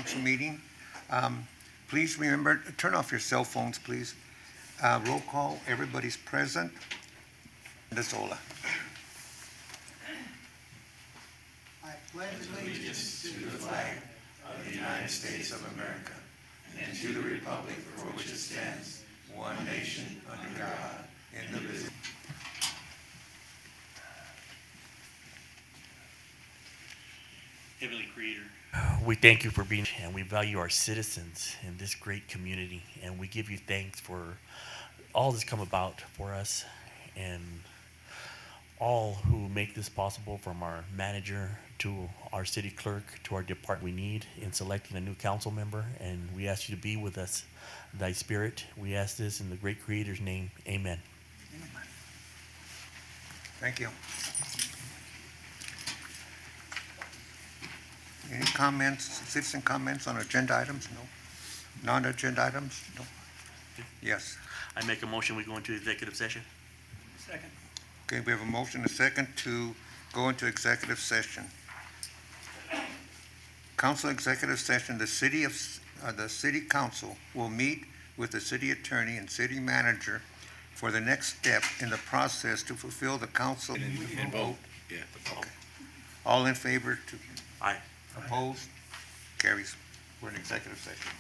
council meeting. Please remember, turn off your cell phones, please. Roll call, everybody's present. Zola. Heavenly Creator, we thank you for being, and we value our citizens in this great community, and we give you thanks for all that's come about for us, and all who make this possible, from our manager to our city clerk to our department we need in selecting a new council member. And we ask you to be with us, thy spirit. We ask this in the great Creator's name. Amen. Thank you. Any comments, citizen comments on agenda items? No. Non-agenda items? No. Yes. I make a motion, we go into executive session. Second. Okay, we have a motion, a second, to go into executive session. Council executive session, the city council will meet with the city attorney and city manager for the next step in the process to fulfill the council. And vote. Yeah. Okay. All in favor to Aye. oppose? Carries. We're in executive session.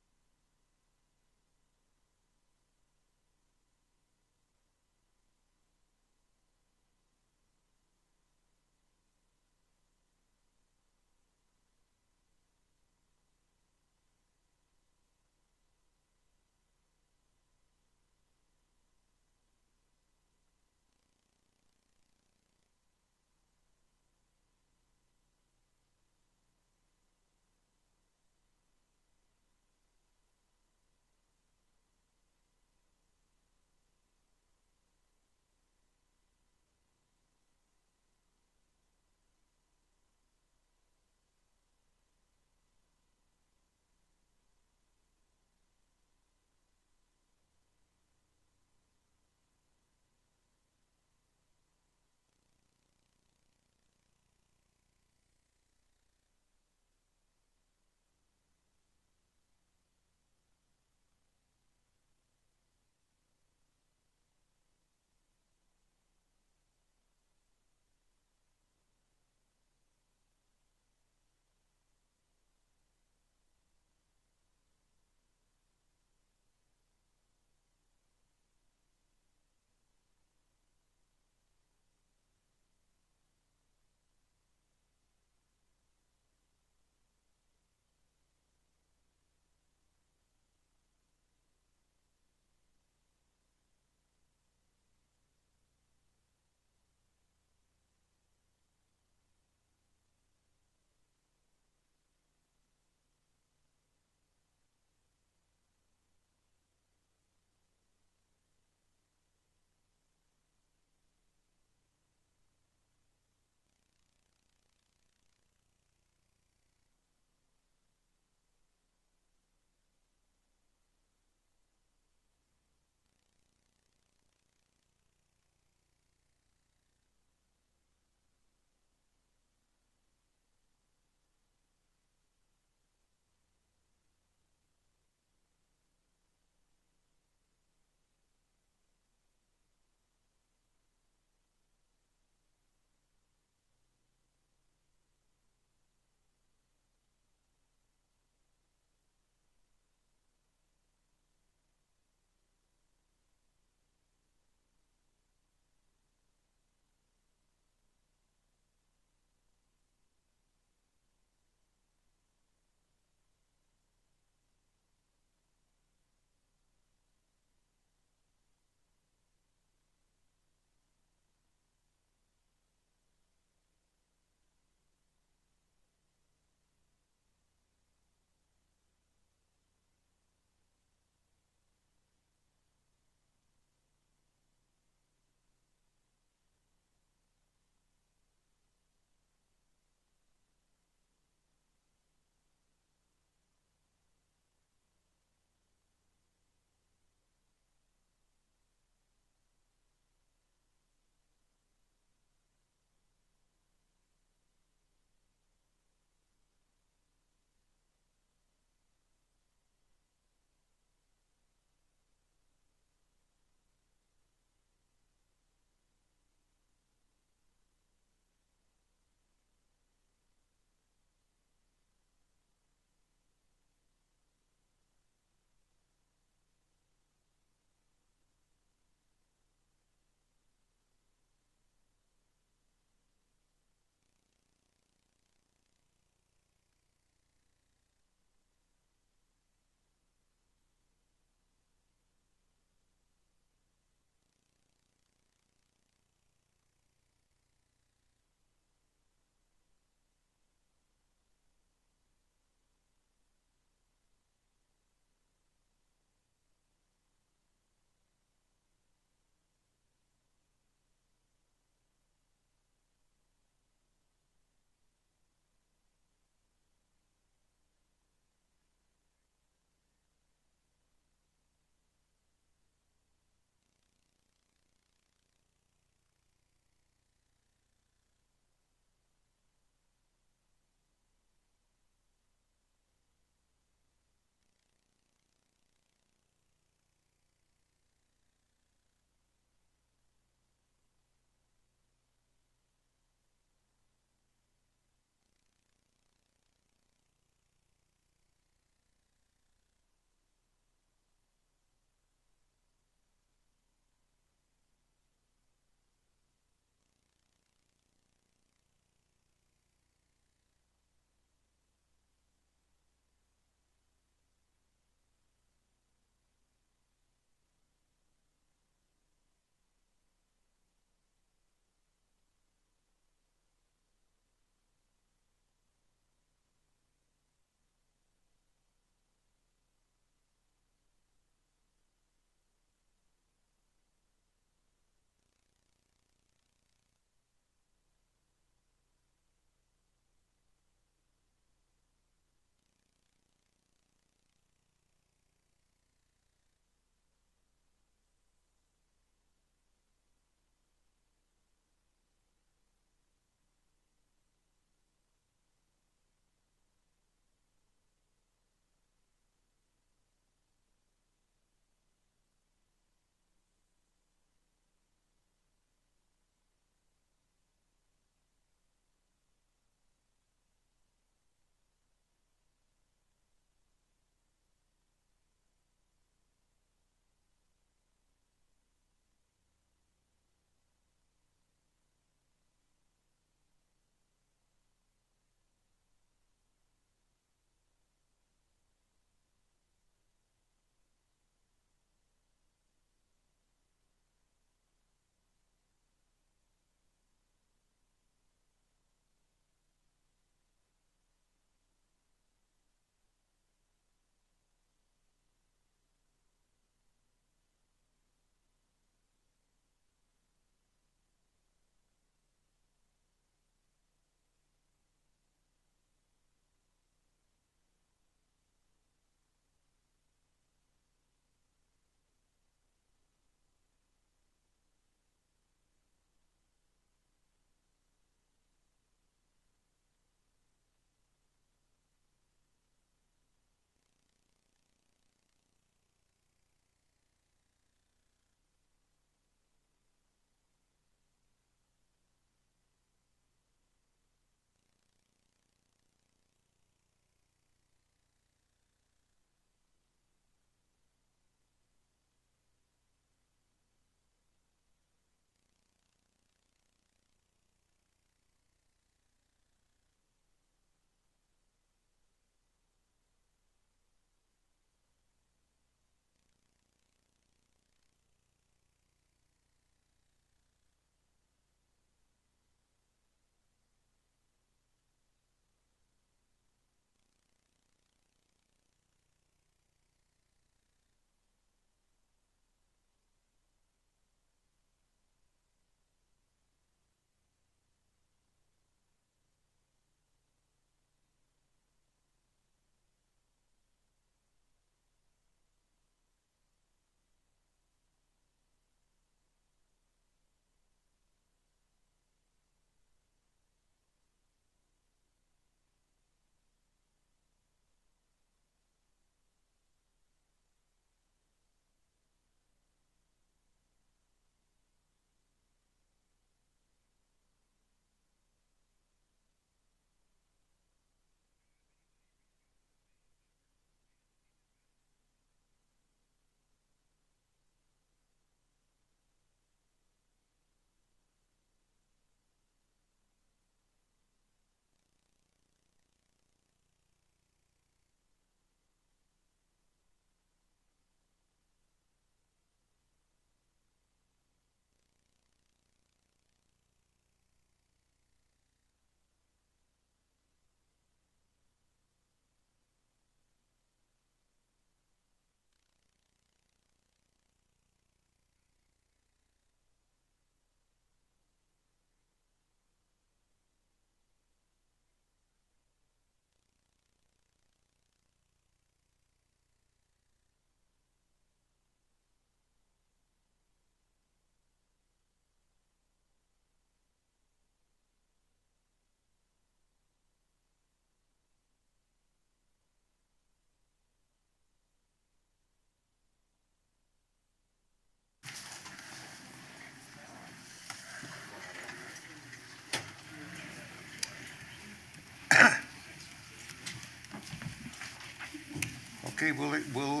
Okay, we'll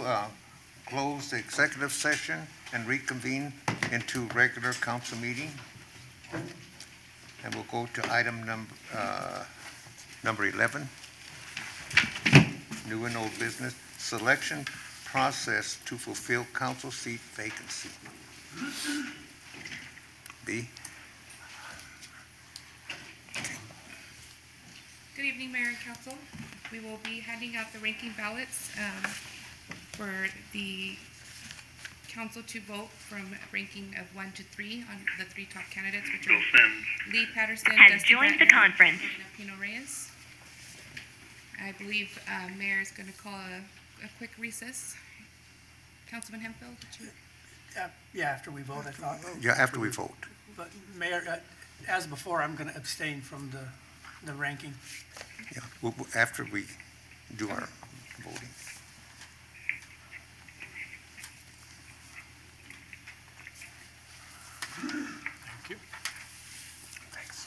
close the executive session and reconvene into regular council meeting. And we'll go to item number 11, new and old business, selection process to fulfill council seat vacancy. B? Good evening, Mayor and Council. We will be handing out the ranking ballots for the council to vote from ranking of 1 to 3 on the 3 top candidates, which are Lee Patterson, Has Dusty joined the Bratner, conference. and Pino Reyes. I believe Mayor is going to call a quick recess. Councilman Hemphill, did you? Yeah, after we vote, I thought. Yeah, after we vote. But Mayor, as before, I'm going to abstain from the ranking. Yeah, after we do our voting. Thank you. Thanks.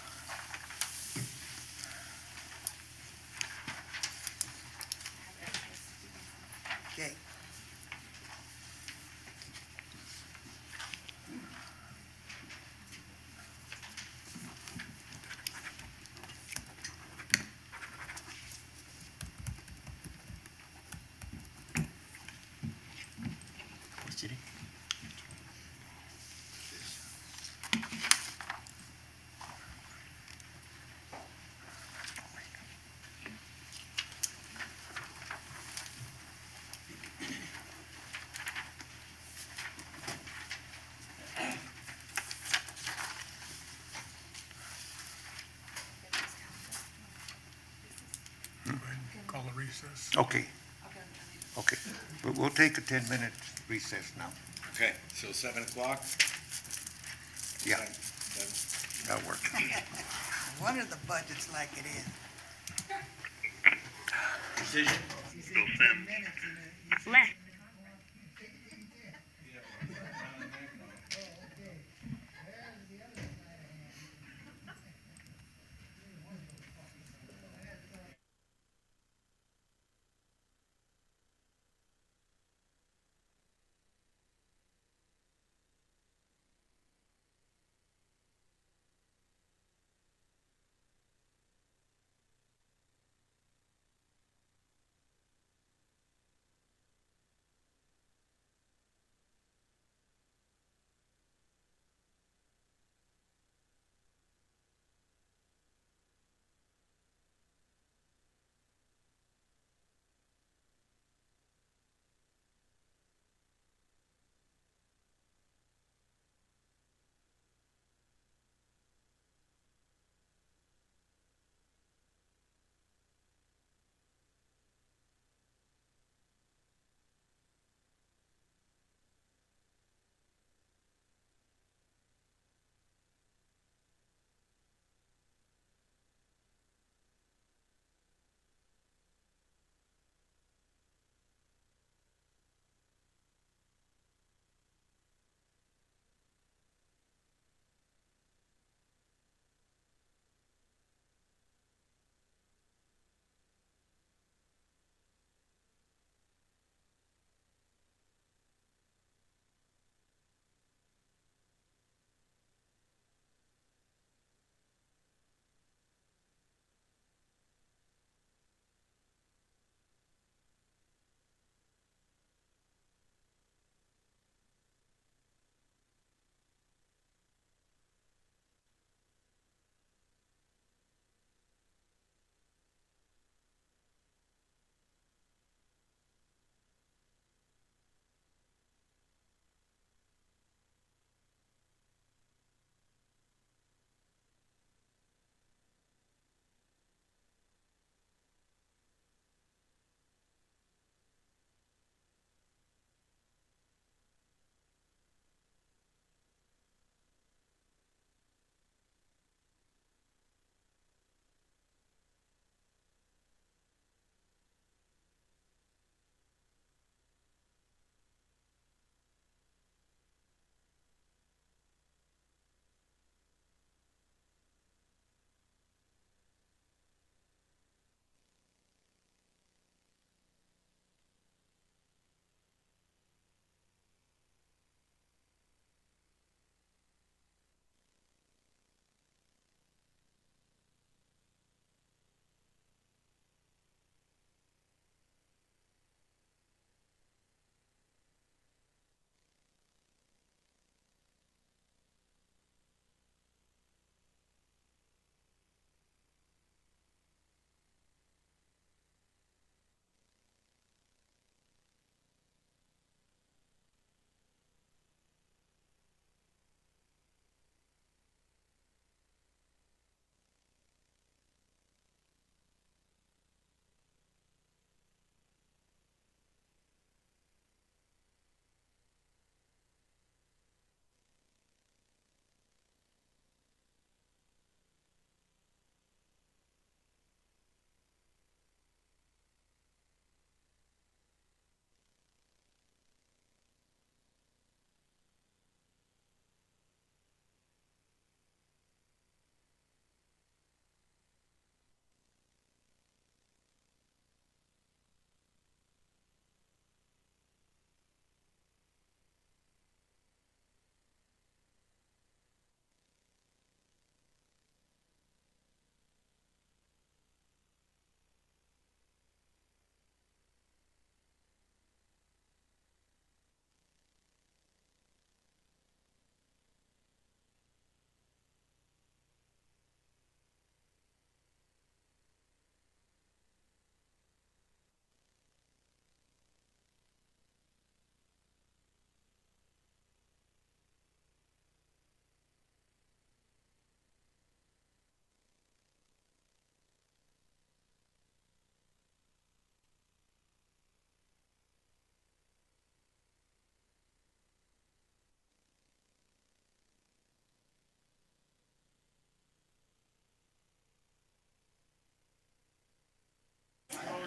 Okay. What's it? Call a recess. Okay. Okay. We'll take a 10-minute recess now. Okay, so 7 o'clock? Yeah, Then- that'll work. One of the budgets like it is. Decision? Left.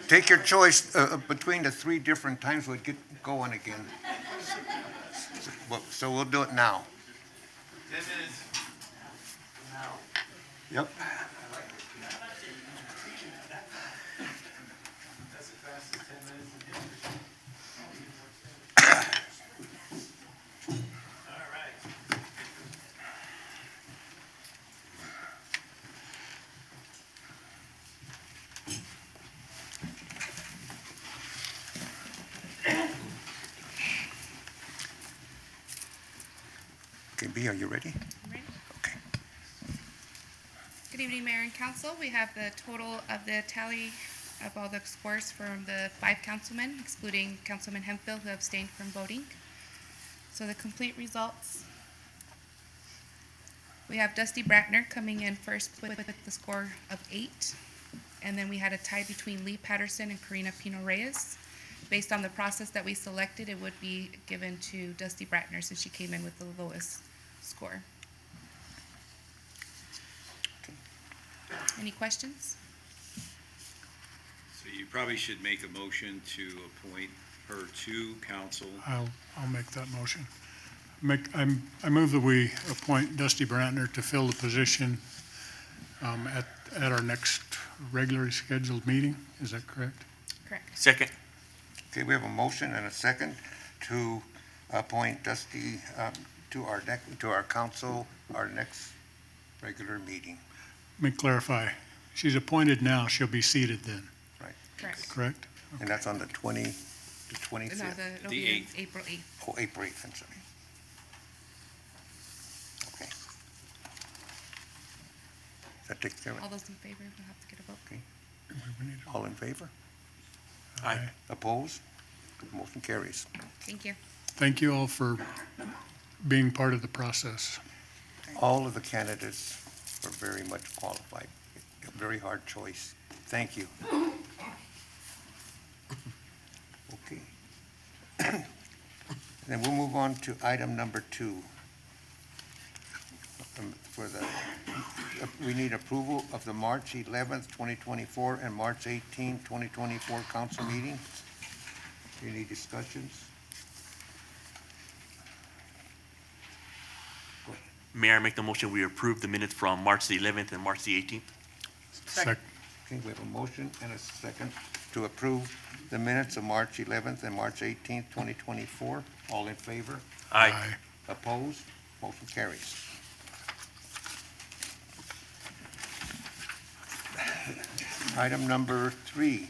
Take your choice between the three different times we'll get going again. So we'll do it now. 10 minutes. Yep. Okay, B, are you ready? Ready? Okay. Good evening, Mayor and Council. We have the total of the tally of all the scores from the 5 councilmen, excluding Councilman Hemphill, who abstained from voting. So the complete results. We have Dusty Brackner coming in first with the score of 8. And then we had a tie between Lee Patterson and Karina Pino Reyes. Based on the process that we selected, it would be given to Dusty Brackner since she came in with the lowest score. Any questions? So you probably should make a motion to appoint her to council. I'll make that motion. I move that we appoint Dusty Brantner to fill the position at our next regularly scheduled meeting. Is that correct? Correct. Second. Okay, we have a motion and a second to appoint Dusty to our council, our next regular meeting, Let me clarify. She's appointed now. She'll be seated then, Correct. correct? and that's on the 25th. No, it'll The be in 8th. April 8th. Oh, April 8th, I'm sorry. Okay. That takes care of All it. those in favor, we'll have to get a vote. We need All in favor? Aye. Opposed? Motion carries. Thank you. Thank you all for being part of the process. All of the candidates were very much qualified. A very hard choice. Thank you. Okay. Then we'll move on to item number 2. We need approval of the March 11th, 2024 and March 18th, 2024 council meeting. Any discussions? Mayor, I make the motion, we approve the minutes from March the 11th and March the 18th. Sec- Okay, we have a motion and a second to approve the minutes of March 11th and March 18th, 2024. All in favor? Aye. Opposed? Motion carries. Item number 3,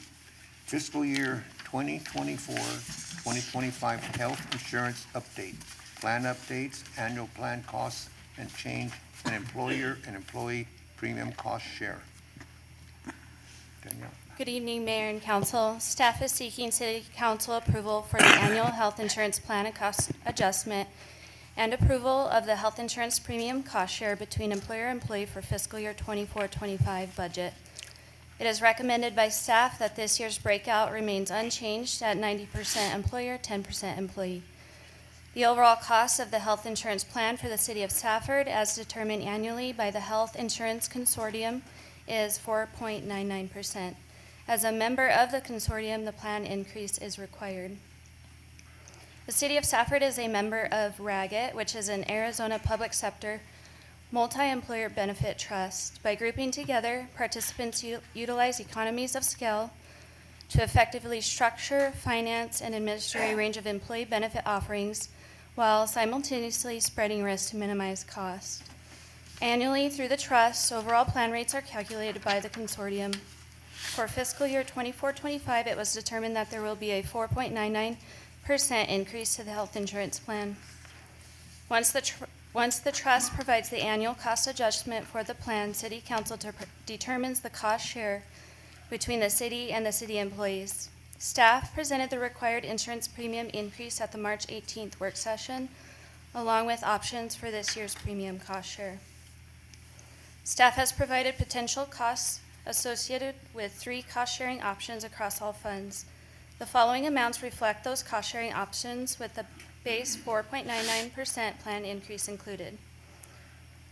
fiscal year 2024-2025 health insurance update, plan updates, annual plan costs and change, and employer and employee premium cost share. Danielle? Good evening, Mayor and Council. Staff is seeking City Council approval for the annual health insurance plan and cost adjustment and approval of the health insurance premium cost share between employer and employee for fiscal year 24-25 budget. It is recommended by staff that this year's breakout remains unchanged at 90% employer, 10% employee. The overall cost of the health insurance plan for the City of Safford, as determined annually by the Health Insurance Consortium, is 4.99%. As a member of the consortium, the plan increase is required. The City of Safford is a member of RAGIT, which is an Arizona public sector multi-employer benefit trust. By grouping together, participants utilize economies of scale to effectively structure, finance, and administer a range of employee benefit offerings while simultaneously spreading risk to minimize cost. Annually, through the trust, overall plan rates are calculated by the consortium. For fiscal year 24-25, it was determined that there will be a 4.99% increase to the health insurance plan. Once the trust provides the annual cost adjustment for the plan, City Council determines the cost share between the city and the city employees. Staff presented the required insurance premium increase at the March 18th work session, along with options for this year's premium cost share. Staff has provided potential costs associated with 3 cost-sharing options across all funds. The following amounts reflect those cost-sharing options with the base 4.99% plan increase included.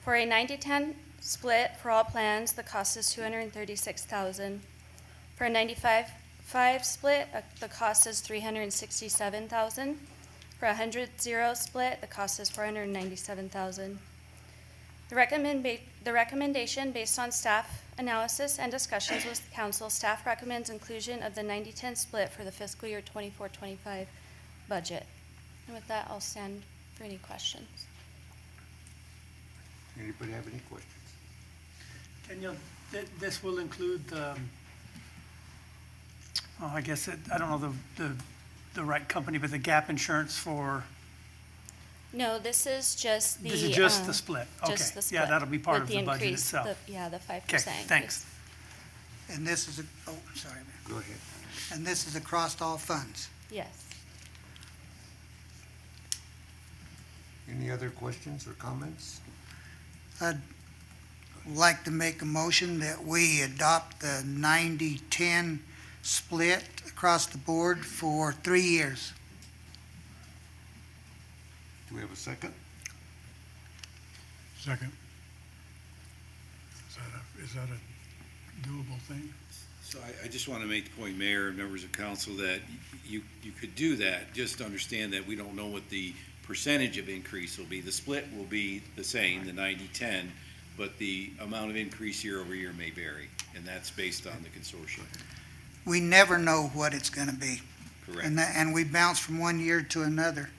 For a 90-10 split for all plans, the cost is $236,000. For a 95-5 5 split, the cost is $367,000. For a 100-0 split, the cost is $497,000. The recommendation based on staff analysis and discussions with council, staff recommends inclusion of the 90-10 split for the fiscal year 24-25 budget. And with that, I'll stand for any questions. Anybody have any questions? Danielle, this will include the, I guess, I don't know the right company, but the gap insurance for, No, this is just the. this is just the split? Just Okay. the split. Yeah, that'll be part with of the budget increase, itself. Yeah, the 5%. Okay, thanks. And this is, sorry, Mayor. Go ahead. And this is across all funds. Yes. Any other questions or comments? I'd like to make a motion that we adopt the 90-10 split across the board for 3 years. Do we have a second? Second. Is that a doable thing? So I just want to make the point, Mayor and members of council, that you could do that. Just understand that we don't know what the percentage of increase will be. The split will be the same, the 90-10, but the amount of increase year over year may vary, and that's based on the consortium. We never know what it's gonna be. Correct. And we bounce from one year to another.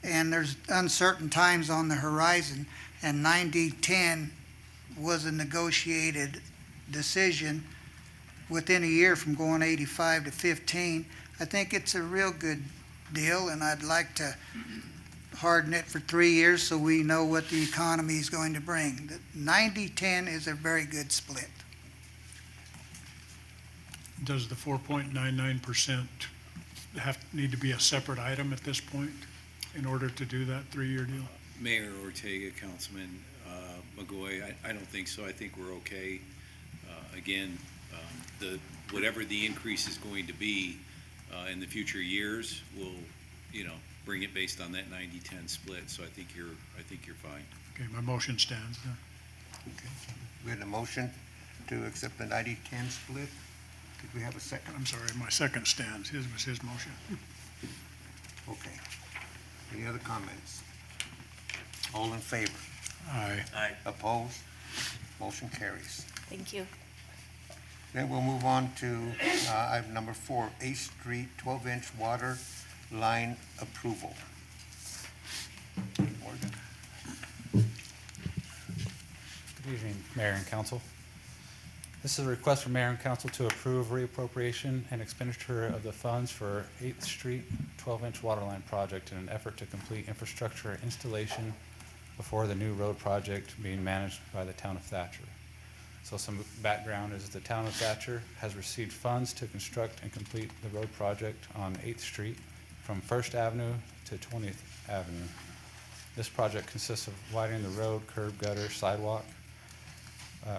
And there's uncertain times on the horizon, and 90-10 was a negotiated decision within a year from going 85 to 15. I think it's a real good deal, and I'd like to harden it for 3 years so we know what the economy is going to bring. The 90-10 is a very good split. Does the 4.99% need to be a separate item at this point in order to do that 3-year deal? Mayor Ortega, Councilman McGoy, I don't think so. I think we're okay. Again, whatever the increase is going to be in the future years, we'll, bring it based on that 90-10 split. So I think you're fine. Okay, my motion stands then. We had a motion to accept the 90-10 split. Did we have a second? I'm sorry, my second stands. His was his motion. Okay. Any other comments? All in favor? Aye. Opposed? Motion carries. Thank you. Then we'll move on to item number 4, 8th Street 12-inch water line approval. Morgan? Good evening, Mayor and Council. This is a request from Mayor and Council to approve reappropriation and expenditure of the funds for 8th Street 12-inch water line project in an effort to complete infrastructure installation before the new road project being managed by the town of Thatcher. So some background is the town of Thatcher has received funds to construct and complete the road project on 8th Street from 1st Avenue to 20th Avenue. This project consists of widening the road, curb, gutter, sidewalk,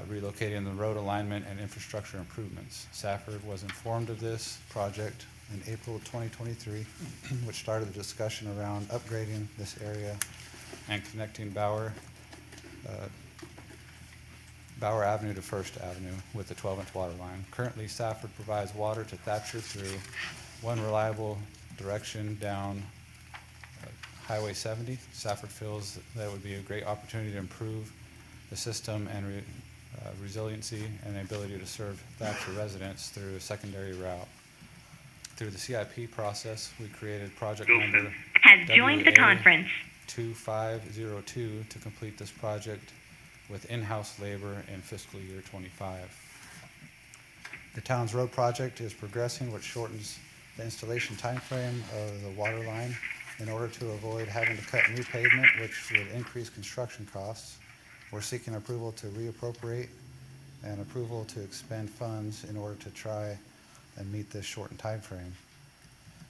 relocating the road alignment and infrastructure improvements. Safford was informed of this project in April 2023, which started the discussion around upgrading this area and connecting Bauer Avenue to First Avenue with the 12-inch water line. Currently, Safford provides water to Thatcher through one reliable direction down Highway 70. Safford feels that it would be a great opportunity to improve the system and resiliency and the ability to serve Thatcher residents through a secondary route. Through the CIP process, we created project number has joined the conference. 2502 to complete this project with in-house labor in fiscal year 25. The town's road project is progressing, which shortens the installation timeframe of the water line in order to avoid having to cut new pavement, which would increase construction costs. We're seeking approval to reappropriate and approval to expend funds in order to try and meet this shortened timeframe.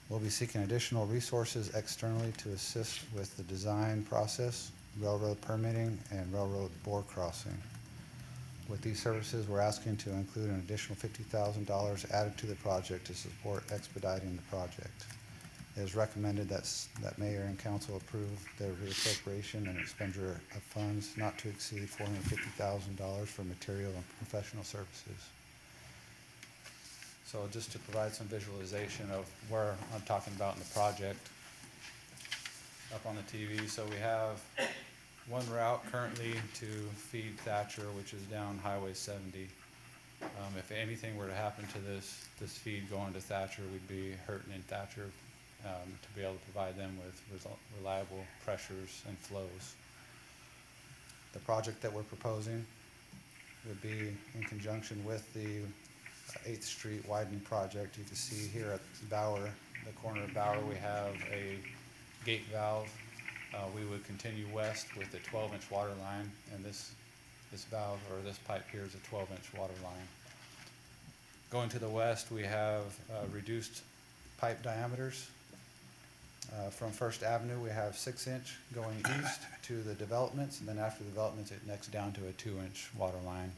We'll be seeking additional resources externally to assist with the design process, railroad permitting, and railroad bore crossing. With these services, we're asking to include an additional $50,000 added to the project to support expediting the project. It is recommended that Mayor and Council approve the reappropriation and expenditure of funds not to exceed $450,000 for material and professional services. So just to provide some visualization of where I'm talking about in the project, up on the TV, so we have one route currently to feed Thatcher, which is down Highway 70. If anything were to happen to this feed going to Thatcher, we'd be hurting in Thatcher to be able to provide them with reliable pressures and flows. The project that we're proposing would be in conjunction with the 8th Street widening project. You can see here at Bauer, the corner of Bauer, we have a gate valve. We would continue west with a 12-inch water line, and this valve, or this pipe here, is a 12-inch water line. Going to the west, we have reduced pipe diameters. From First Avenue, we have 6-inch going east to the developments, and then after the developments, it necks down to a 2-inch water line.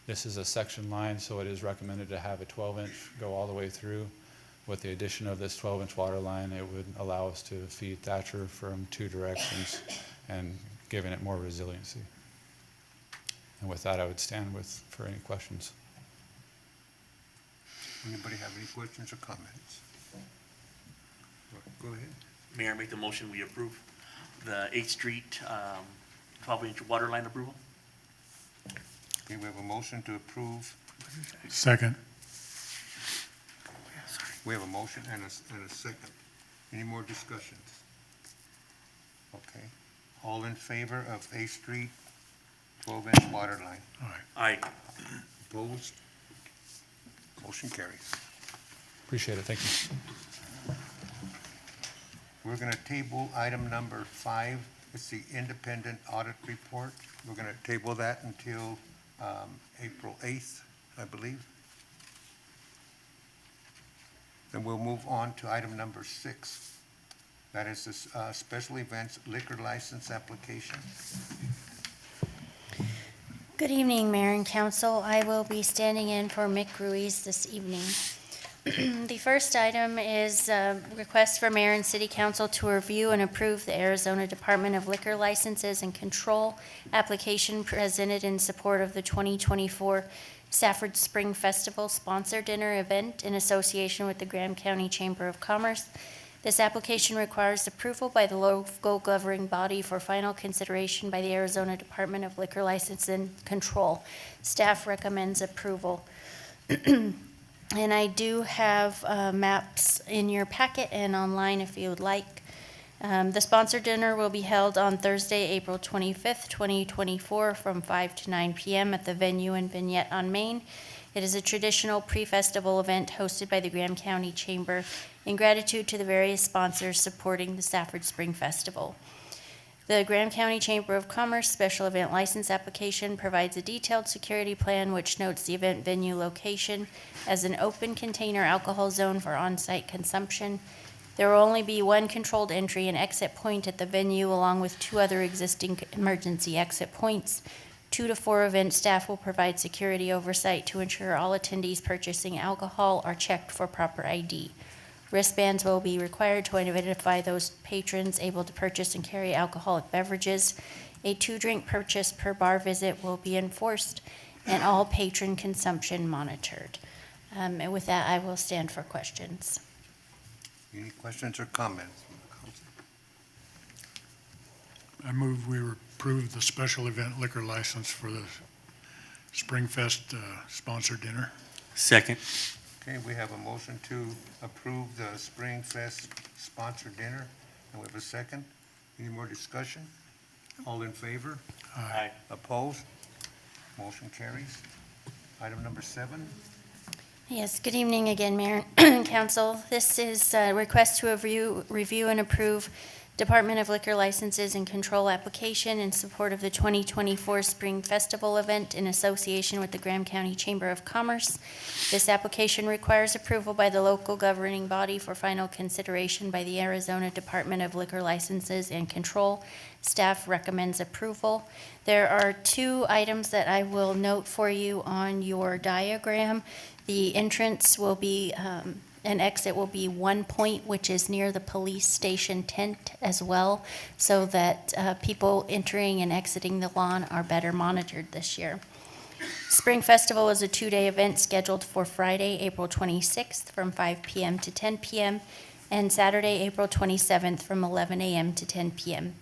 This is a section line, so it is recommended to have a 12-inch go all the way through. With the addition of this 12-inch water line, it would allow us to feed Thatcher from 2 directions and giving it more resiliency. And with that, I would stand for any questions. Anybody have any questions or comments? Go ahead. Mayor, make the motion, we approve the 8th Street 12-inch water line approval. Okay, we have a motion to approve. Second. We have a motion and a second. Any more discussions? Okay. All in favor of 8th Street 12-inch water line? All right. Aye. Opposed? Motion carries. Appreciate it, thank you. We're going to table item number 5. It's the independent audit report. We're going to table that until April 8th, I believe. Then we'll move on to item number 6. That is the special events liquor license application. Good evening, Mayor and Council. I will be standing in for Mick Ruiz this evening. The first item is a request for Mayor and City Council to review and approve the Arizona Department of Liquor Licenses and Control application presented in support of the 2024 Safford Spring Festival Sponsor Dinner event in association with the Graham County Chamber of Commerce. This application requires approval by the local governing body for final consideration by the Arizona Department of Liquor License and Control. Staff recommends approval. And I do have maps in your packet and online if you would like. The sponsor dinner will be held on Thursday, April 25th, 2024, from 5 to 9 p.m. at the venue in Vignette on Main. It is a traditional pre-festival event hosted by the Graham County Chamber in gratitude to the various sponsors supporting the Safford Spring Festival. The Graham County Chamber of Commerce Special Event License Application provides a detailed security plan which notes the event venue location as an open container alcohol zone for on-site consumption. There will only be one controlled entry and exit point at the venue along with 2 other existing emergency exit points. 2 to 4 event staff will provide security oversight to ensure all attendees purchasing alcohol are checked for proper ID. Wristbands will be required to identify those patrons able to purchase and carry alcoholic beverages. A 2-drink purchase per bar visit will be enforced and all patron consumption monitored. And with that, I will stand for questions. Any questions or comments? I move we approve the special event liquor license for the Springfest sponsor dinner. Second. Okay, we have a motion to approve the Spring Fest sponsor dinner, and we have a second. Any more discussion? All in favor? Aye. Opposed? Motion carries. Item number 7. Yes, good evening again, Mayor and Council. This is a request to review and approve Department of Liquor Licenses and Control application in support of the 2024 Spring Festival event in association with the Graham County Chamber of Commerce. This application requires approval by the local governing body for final consideration by the Arizona Department of Liquor Licenses and Control. Staff recommends approval. There are 2 items that I will note for you on your diagram. The entrance will be an exit will be 1 point, which is near the police station tent as well, so that people entering and exiting the lawn are better monitored this year. Spring Festival is a two-day event scheduled for Friday, April 26th from 5 p.m. to 10 p.m. and Saturday, April 27th from 11 a.m. to 10 p.m.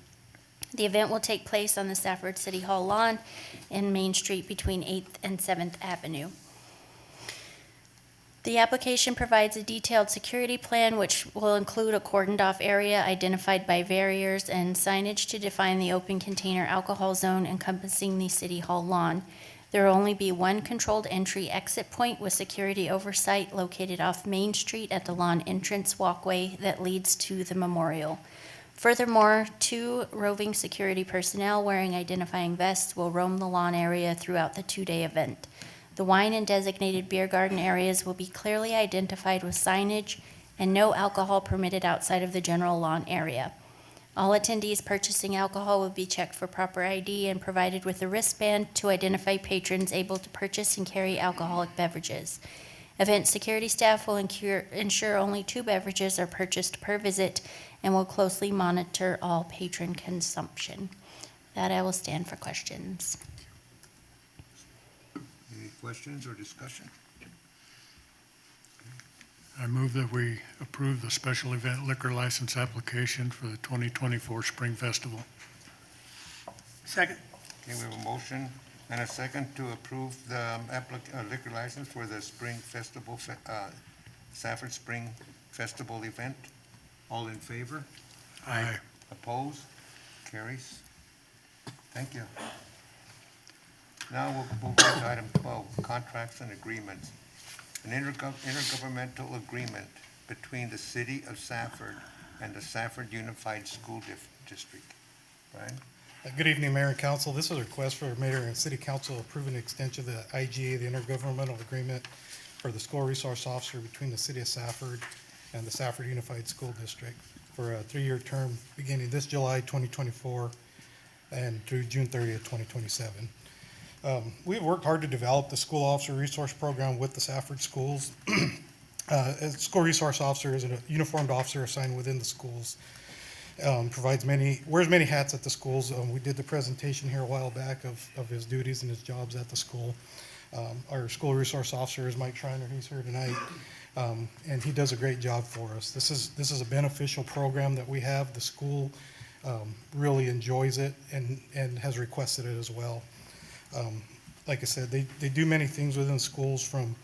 The event will take place on the Safford City Hall lawn in Main Street between 8th and 7th Avenue. The application provides a detailed security plan, which will include a cordoned-off area identified by barriers and signage to define the open container alcohol zone encompassing the City Hall lawn. There will only be one controlled entry-exit point with security oversight located off Main Street at the lawn entrance walkway that leads to the memorial. Furthermore, 2 roving security personnel wearing identifying vests will roam the lawn area throughout the two-day event. The wine and designated beer garden areas will be clearly identified with signage, and no alcohol permitted outside of the general lawn area. All attendees purchasing alcohol will be checked for proper ID and provided with a wristband to identify patrons able to purchase and carry alcoholic beverages. Event security staff will ensure only 2 beverages are purchased per visit and will closely monitor all patron consumption. That I will stand for questions. Any questions or discussion? I move that we approve the special event liquor license application for the 2024 Spring Festival. Second. Okay, we have a motion and a second to approve the liquor license for the Spring Festival, Safford Spring Festival event. All in favor? Aye. Opposed? Carries. Thank you. Now we'll move on to item 12, contracts and agreements. An intergovernmental agreement between the City of Safford and the Safford Unified School District. Brian? Good evening, Mayor and Council. This is a request for Mayor and City Council approving an extension of the IGA, the Intergovernmental Agreement for the School Resource Officer between the City of Safford and the Safford Unified School District for a 3-year term beginning this July 2024 and through June 30th, 2027. We've worked hard to develop the School Officer Resource Program with the Safford schools. A School Resource Officer is a uniformed officer assigned within the schools. Wears many hats at the schools. We did the presentation here a while back of his duties and his jobs at the school. Our School Resource Officer is Mike Schreiner. He's here tonight. And he does a great job for us. This is a beneficial program that we have. The school really enjoys it and has requested it as well. Like I said, they do many things within schools, from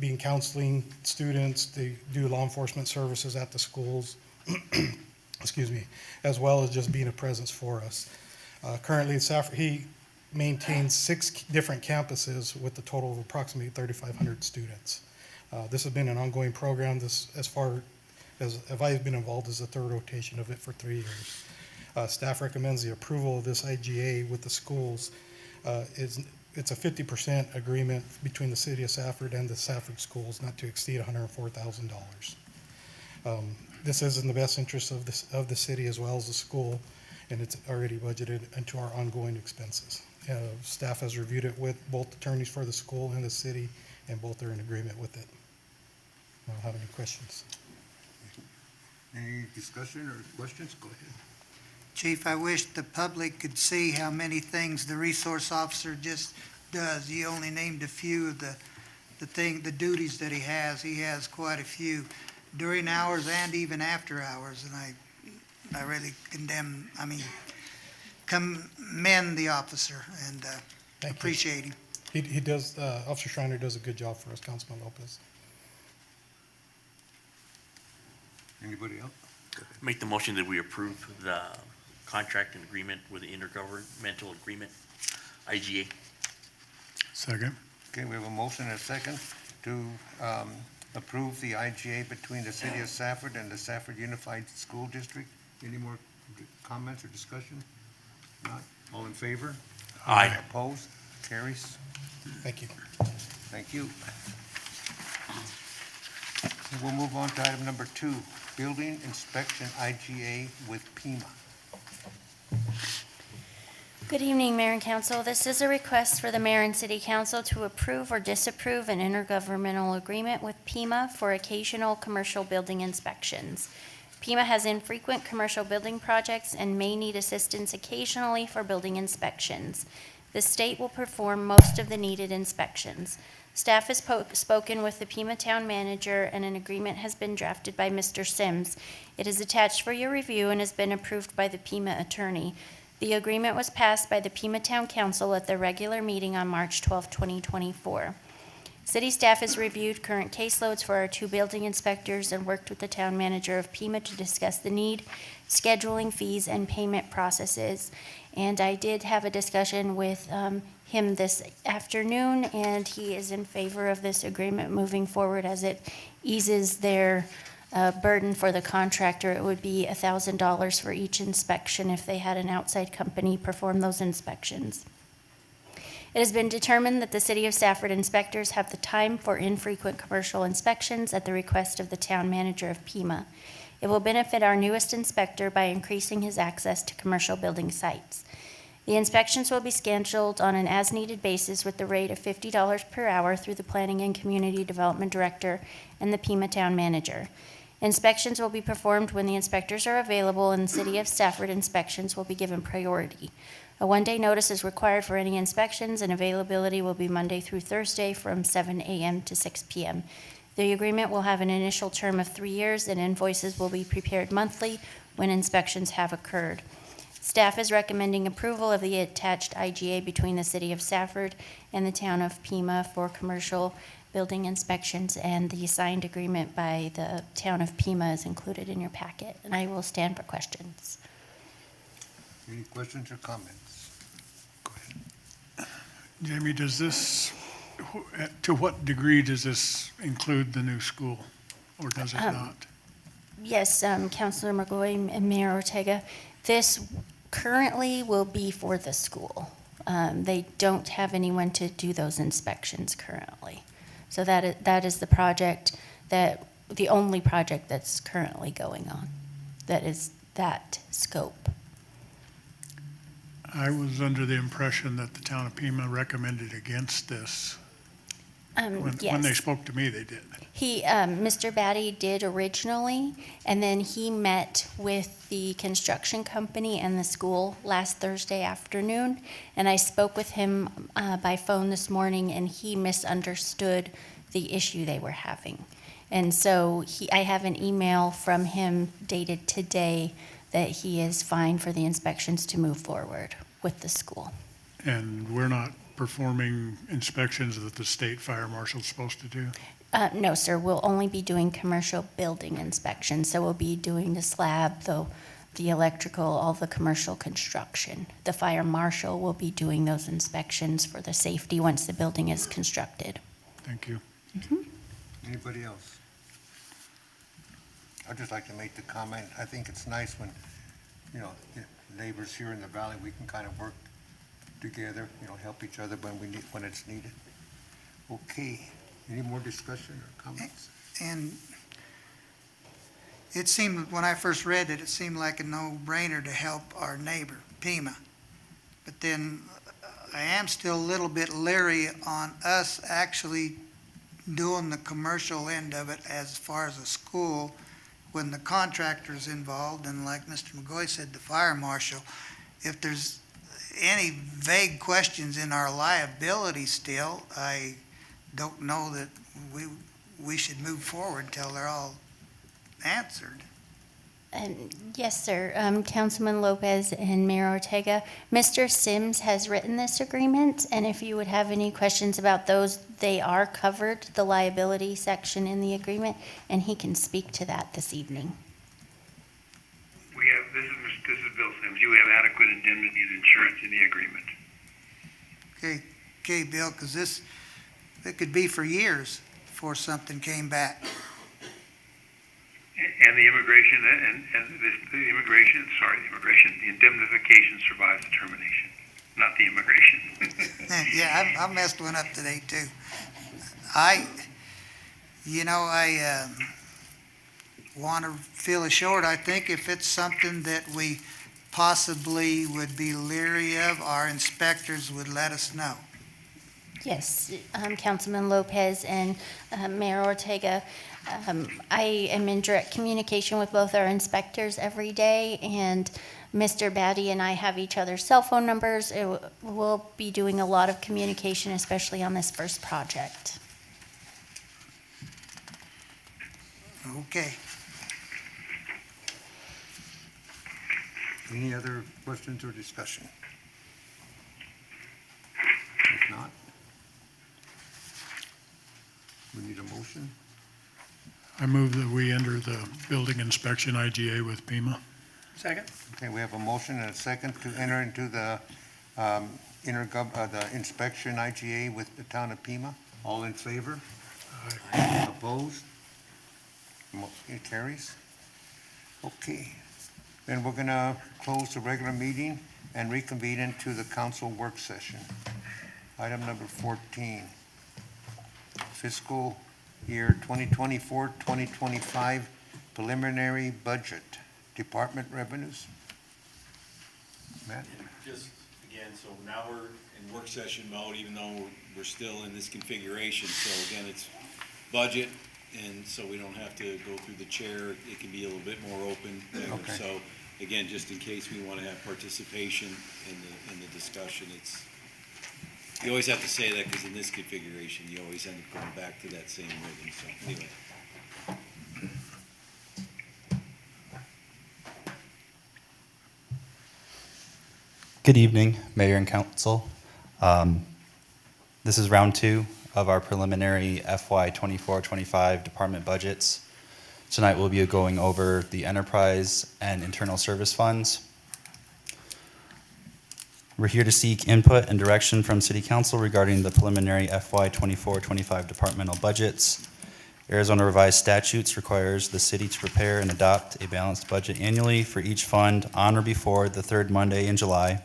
being counseling students, they do law enforcement services at the schools, excuse me, as well as just being a presence for us. Currently, he maintains 6 different campuses with a total of approximately 3,500 students. This has been an ongoing program. As far as I've been involved, is the 3rd rotation of it for 3 years. Staff recommends the approval of this IGA with the schools. It's a 50% agreement between the City of Safford and the Safford schools, not to exceed $104,000. This is in the best interest of the city as well as the school, and it's already budgeted into our ongoing expenses. Staff has reviewed it with both attorneys for the school and the city, and both are in agreement with it. I don't have any questions. Any discussion or questions? Go ahead. Chief, I wish the public could see how many things the resource officer just does. You only named a few of the duties that he has. He has quite a few during hours and even after hours, and I really commend the officer and Thank you. appreciate him. He does, Officer Schreiner does a good job for us, Councilman Lopez. Anybody else? Make the motion that we approve the contract and agreement with the Intergovernmental Agreement, IGA. Second. Okay, we have a motion and a second to approve the IGA between the City of Safford and the Safford Unified School District. Any more comments or discussion? Not? All in favor? Aye. Opposed? Carries. Thank you. Thank you. We'll move on to item number 2, Building Inspection IGA with PIMA. Good evening, Mayor and Council. This is a request for the Mayor and City Council to approve or disapprove an intergovernmental agreement with PIMA for occasional commercial building inspections. PIMA has infrequent commercial building projects and may need assistance occasionally for building inspections. The state will perform most of the needed inspections. Staff has spoken with the Pima Town Manager, and an agreement has been drafted by Mr. Sims. It is attached for your review and has been approved by the Pima attorney. The agreement was passed by the Pima Town Council at their regular meeting on March 12, 2024. City staff has reviewed current caseloads for our 2 building inspectors and worked with the town manager of Pima to discuss the need, scheduling fees, and payment processes. And I did have a discussion with him this afternoon, and he is in favor of this agreement moving forward as it eases their burden for the contractor. It would be $1,000 for each inspection if they had an outside company perform those inspections. It has been determined that the City of Safford inspectors have the time for infrequent commercial inspections at the request of the town manager of Pima. It will benefit our newest inspector by increasing his access to commercial building sites. The inspections will be scheduled on an as-needed basis with the rate of $50 per hour through the Planning and Community Development Director and the Pima Town Manager. Inspections will be performed when the inspectors are available, and the City of Safford inspections will be given priority. A 1-day notice is required for any inspections, and availability will be Monday through Thursday from 7 a.m. to 6 p.m. The agreement will have an initial term of 3 years, and invoices will be prepared monthly when inspections have occurred. Staff is recommending approval of the attached IGA between the City of Safford and the Town of Pima for commercial building inspections, and the signed agreement by the Town of Pima is included in your packet, and I will stand for questions. Any questions or comments? Go ahead. Jamie, does this, to what degree does this include the new school, or does it not? Yes, Councilor McGoy and Mayor Ortega, this currently will be for the school. They don't have anyone to do those inspections currently. So that is the project the only project that's currently going on, that is that scope. I was under the impression that the town of Pima recommended against this. When they Yes. spoke to me, they did. Mr. Batty did originally, and then he met with the construction company and the school last Thursday afternoon, and I spoke with him by phone this morning, and he misunderstood the issue they were having. And so I have an email from him dated today that he is fine for the inspections to move forward with the school. And we're not performing inspections that the state fire marshal's supposed to do? No, sir, we'll only be doing commercial building inspections, so we'll be doing the slab, the electrical, all the commercial construction. The fire marshal will be doing those inspections for the safety once the building is constructed. Thank you. Anybody else? I'd just like to make the comment, I think it's nice when, the neighbors here in the valley, we can kind of work together, help each other when it's needed. Okay, any more discussion or comments? And it seemed, when I first read it, it seemed like a no-brainer to help our neighbor, Pima. But then I am still a little bit leery on us actually doing the commercial end of it as far as a school, when the contractor's involved, and like Mr. McGoy said, the fire marshal. If there's any vague questions in our liability still, I don't know that we should move forward until they're all answered. Yes, sir. Councilman Lopez and Mayor Ortega, Mr. Sims has written this agreement, and if you would have any questions about those, they are covered, the liability section in the agreement, and he can speak to that this evening. This is Bill Sims. You have adequate indemnity and insurance in the agreement. Okay, Bill, because it could be for years before something came back. And the immigration, the indemnification survives the termination, not the immigration. Yeah, I messed one up today too. Want to feel assured, I think if it's something that we possibly would be leery of, our inspectors would let us know. Yes, Councilman Lopez and Mayor Ortega. I am in direct communication with both our inspectors every day, and Mr. Batty and I have each other's cell phone numbers. We'll be doing a lot of communication, especially on this first project. Okay. Any other questions or discussion? If not, we need a motion. I move that we enter the building inspection IGA with Pima. Second? Okay, we have a motion and a second to enter into the the inspection IGA with the town of Pima. All in favor? Opposed? It carries. Okay. Then we're gonna close the regular meeting and reconvene into the council work session. Item number 14, fiscal year 2024-2025 preliminary budget, department revenues. Matt? Just, again, so now we're in work session mode, even though we're still in this configuration. So again, it's budget, and so we don't have to go through the chair. It can be a little bit more open. Okay. So again, just in case we want to have participation in the discussion, you always have to say that because in this configuration, you always end up going back to that same rhythm. So anyway. Good evening, Mayor and Council. This is round 2 of our preliminary FY 24-25 department budgets. Tonight we'll be going over the enterprise and internal service funds. We're here to seek input and direction from City Council regarding the preliminary FY 24-25 departmental budgets. Arizona Revised Statutes requires the city to prepare and adopt a balanced budget annually for each fund on or before the third Monday in July.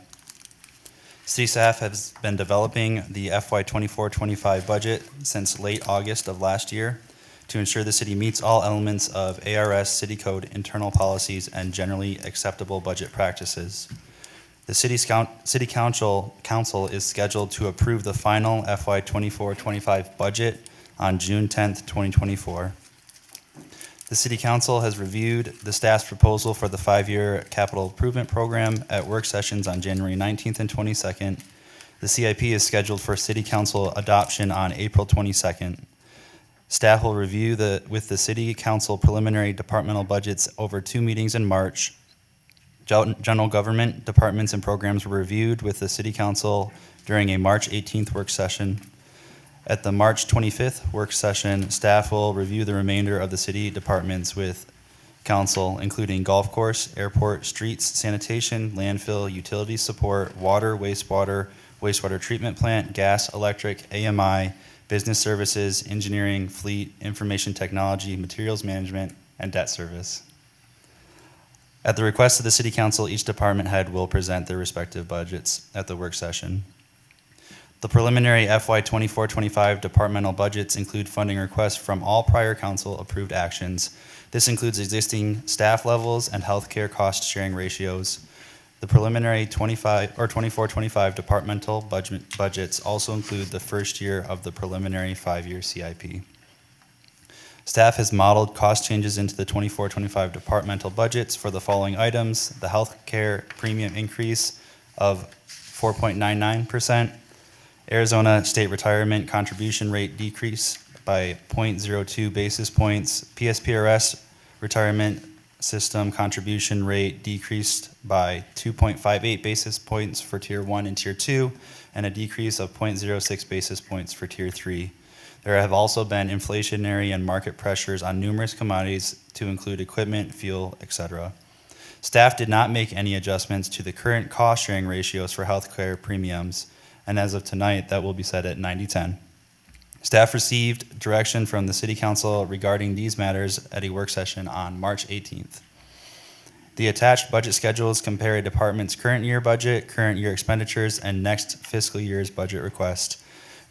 City staff has been developing the FY 24-25 budget since late August of last year to ensure the city meets all elements of ARS City Code internal policies and generally acceptable budget practices. The City Council is scheduled to approve the final FY 24-25 budget on June 10th, 2024. The City Council has reviewed the staff's proposal for the 5-year capital improvement program at work sessions on January 19th and 22nd. The CIP is scheduled for City Council adoption on April 22nd. Staff will review with the City Council preliminary departmental budgets over 2 meetings in March. General government departments and programs were reviewed with the City Council during a March 18th work session. At the March 25th work session, staff will review the remainder of the city departments with council, including golf course, airport, streets, sanitation, landfill, utility support, water, wastewater treatment plant, gas, electric, AMI, business services, engineering, fleet, information technology, materials management, and debt service. At the request of the City Council, each department head will present their respective budgets at the work session. The preliminary FY 24-25 departmental budgets include funding requests from all prior council-approved actions. This includes existing staff levels and healthcare cost-sharing ratios. The preliminary 24-25 departmental budgets also include the first year of the preliminary 5-year CIP. Staff has modeled cost changes into the 24-25 departmental budgets for the following items: the healthcare premium increase of 4.99%, Arizona state retirement contribution rate decrease by 0.02 basis points, PSPRS retirement system contribution rate decreased by 2.58 basis points for Tier 1 and Tier 2, and a decrease of 0.06 basis points for Tier 3. There have also been inflationary and market pressures on numerous commodities to include equipment, fuel, etc. Staff did not make any adjustments to the current cost-sharing ratios for healthcare premiums, and as of tonight, that will be set at 90-10. Staff received direction from the City Council regarding these matters at a work session on March 18th. The attached budget schedules compare a department's current year budget, current year expenditures, and next fiscal year's budget request.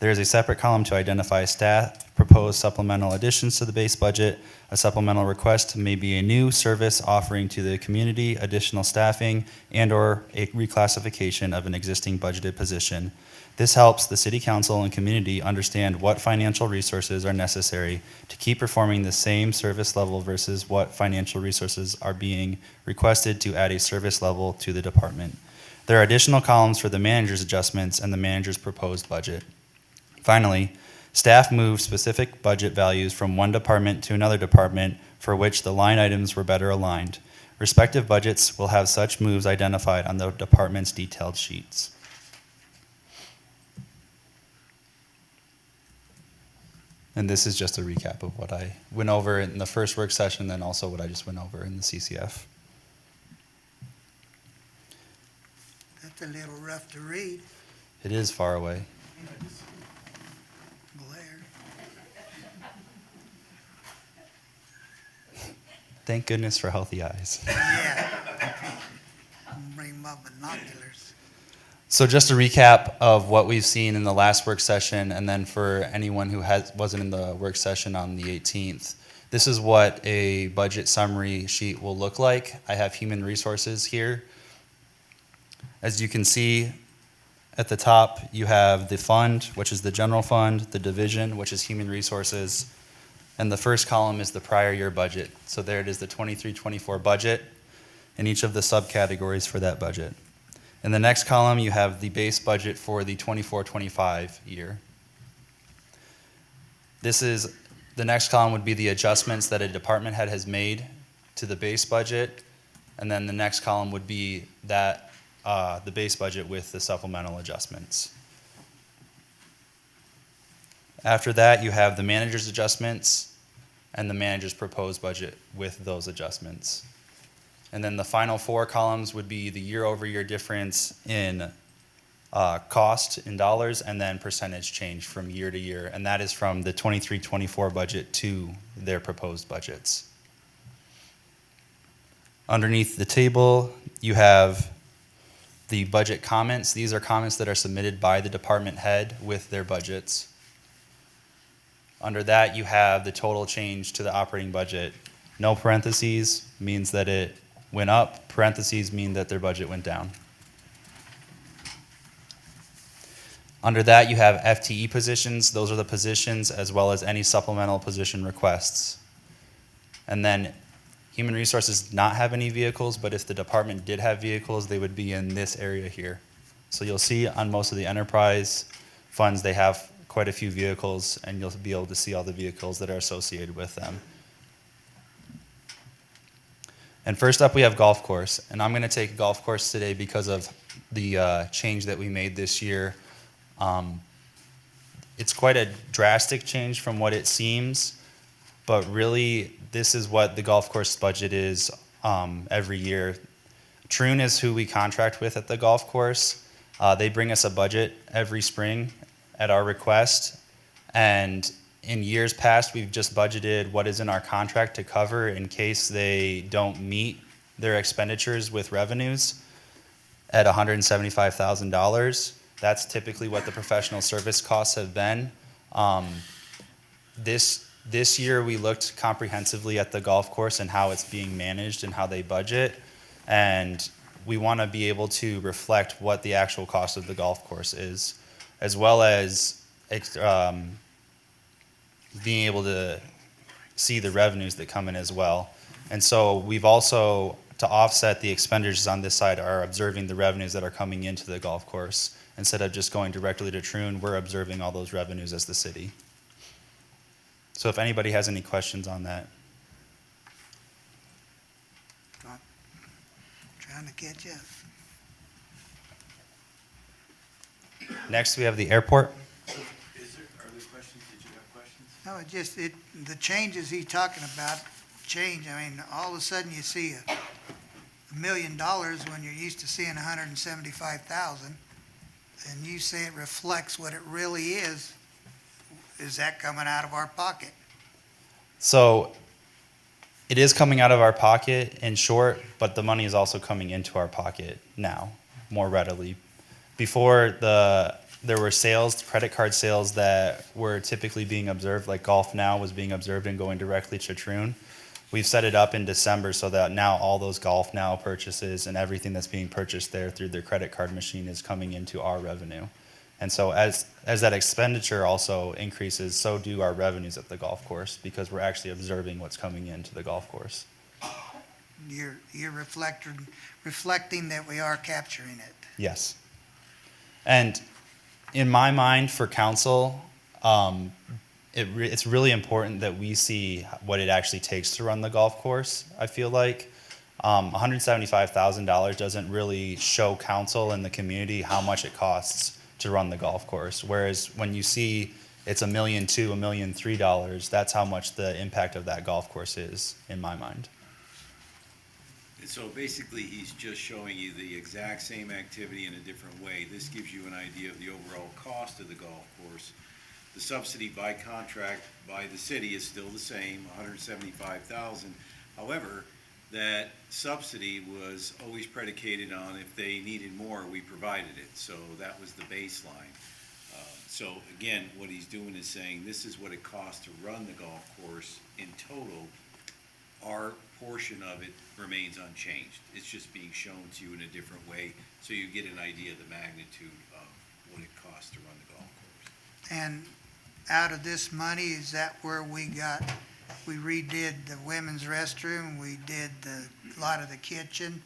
There is a separate column to identify staff proposed supplemental additions to the base budget. A supplemental request may be a new service offering to the community, additional staffing, and/or a reclassification of an existing budgeted position. This helps the city council and community understand what financial resources are necessary to keep performing the same service level versus what financial resources are being requested to add a service level to the department. There are additional columns for the manager's adjustments and the manager's proposed budget. Finally, staff moved specific budget values from one department to another department for which the line items were better aligned. Respective budgets will have such moves identified on the department's detailed sheets. And this is just a recap of what I went over in the first work session, then also what I just went over in the CCF. That's a little rough to read. It is far away. Blair. Thank goodness for healthy eyes. Yeah. Bring my binoculars. So just a recap of what we've seen in the last work session, and then for anyone who wasn't in the work session on the 18th, this is what a budget summary sheet will look like. I have human resources here. As you can see at the top, you have the fund, which is the general fund, the division, which is human resources, and the first column is the prior year budget. So there it is, the 23-24 budget, and each of the subcategories for that budget. In the next column, you have the base budget for the 24-25 year. The next column would be the adjustments that a department head has made to the base budget, and then the next column would be that the base budget with the supplemental adjustments. After that, you have the manager's adjustments and the manager's proposed budget with those adjustments. And then the final four columns would be the year-over-year difference in cost in dollars and then percentage change from year to year. And that is from the 23-24 budget to their proposed budgets. Underneath the table, you have the budget comments. These are comments that are submitted by the department head with their budgets. Under that, you have the total change to the operating budget. No parentheses means that it went up. Parentheses mean that their budget went down. Under that, you have FTE positions. Those are the positions as well as any supplemental position requests. And then human resources does not have any vehicles, but if the department did have vehicles, they would be in this area here. So you'll see on most of the enterprise funds, they have quite a few vehicles, and you'll be able to see all the vehicles that are associated with them. And first up, we have golf course. And I'm going to take golf course today because of the change that we made this year. It's quite a drastic change from what it seems, but really, this is what the golf course budget is every year. Troon is who we contract with at the golf course. They bring us a budget every spring at our request. And in years past, we've just budgeted what is in our contract to cover in case they don't meet their expenditures with revenues at $175,000. That's typically what the professional service costs have been. This year, we looked comprehensively at the golf course and how it's being managed and how they budget. And we want to be able to reflect what the actual cost of the golf course is, as well as being able to see the revenues that come in as well. And so we've also, to offset the expenditures on this side, are observing the revenues that are coming into the golf course. Instead of just going directly to Troon, we're observing all those revenues as the city. So if anybody has any questions on that. Trying to catch up. Next, we have the airport. Are there questions? Did you have questions? No, the changes he's talking about change. I mean, all of a sudden you see $1 million when you're used to seeing 175,000, and you say it reflects what it really is. Is that coming out of our pocket? So it is coming out of our pocket in short, but the money is also coming into our pocket now more readily. Before, the there were sales, credit card sales that were typically being observed, like Golf Now was being observed and going directly to Troon. We've set it up in December so that now all those Golf Now purchases and everything that's being purchased there through their credit card machine is coming into our revenue. And so as that expenditure also increases, so do our revenues at the golf course, because we're actually observing what's coming into the golf course. You're reflecting that we are capturing it. Yes. And in my mind, for council, it's really important that we see what it actually takes to run the golf course, I feel like. $175,000 doesn't really show council and the community how much it costs to run the golf course. Whereas when you see it's $1.2 million, $1.3 million, that's how much the impact of that golf course is, in my mind. And so basically, he's just showing you the exact same activity in a different way. This gives you an idea of the overall cost of the golf course. The subsidy by contract by the city is still the same, $175,000. However, that subsidy was always predicated on if they needed more, we provided it. So that was the baseline. So again, what he's doing is saying this is what it costs to run the golf course in total. Our portion of it remains unchanged. It's just being shown to you in a different way, so you get an idea of the magnitude of what it costs to run the golf course. And out of this money, is that where we redid the women's restroom, we did a lot of the kitchen?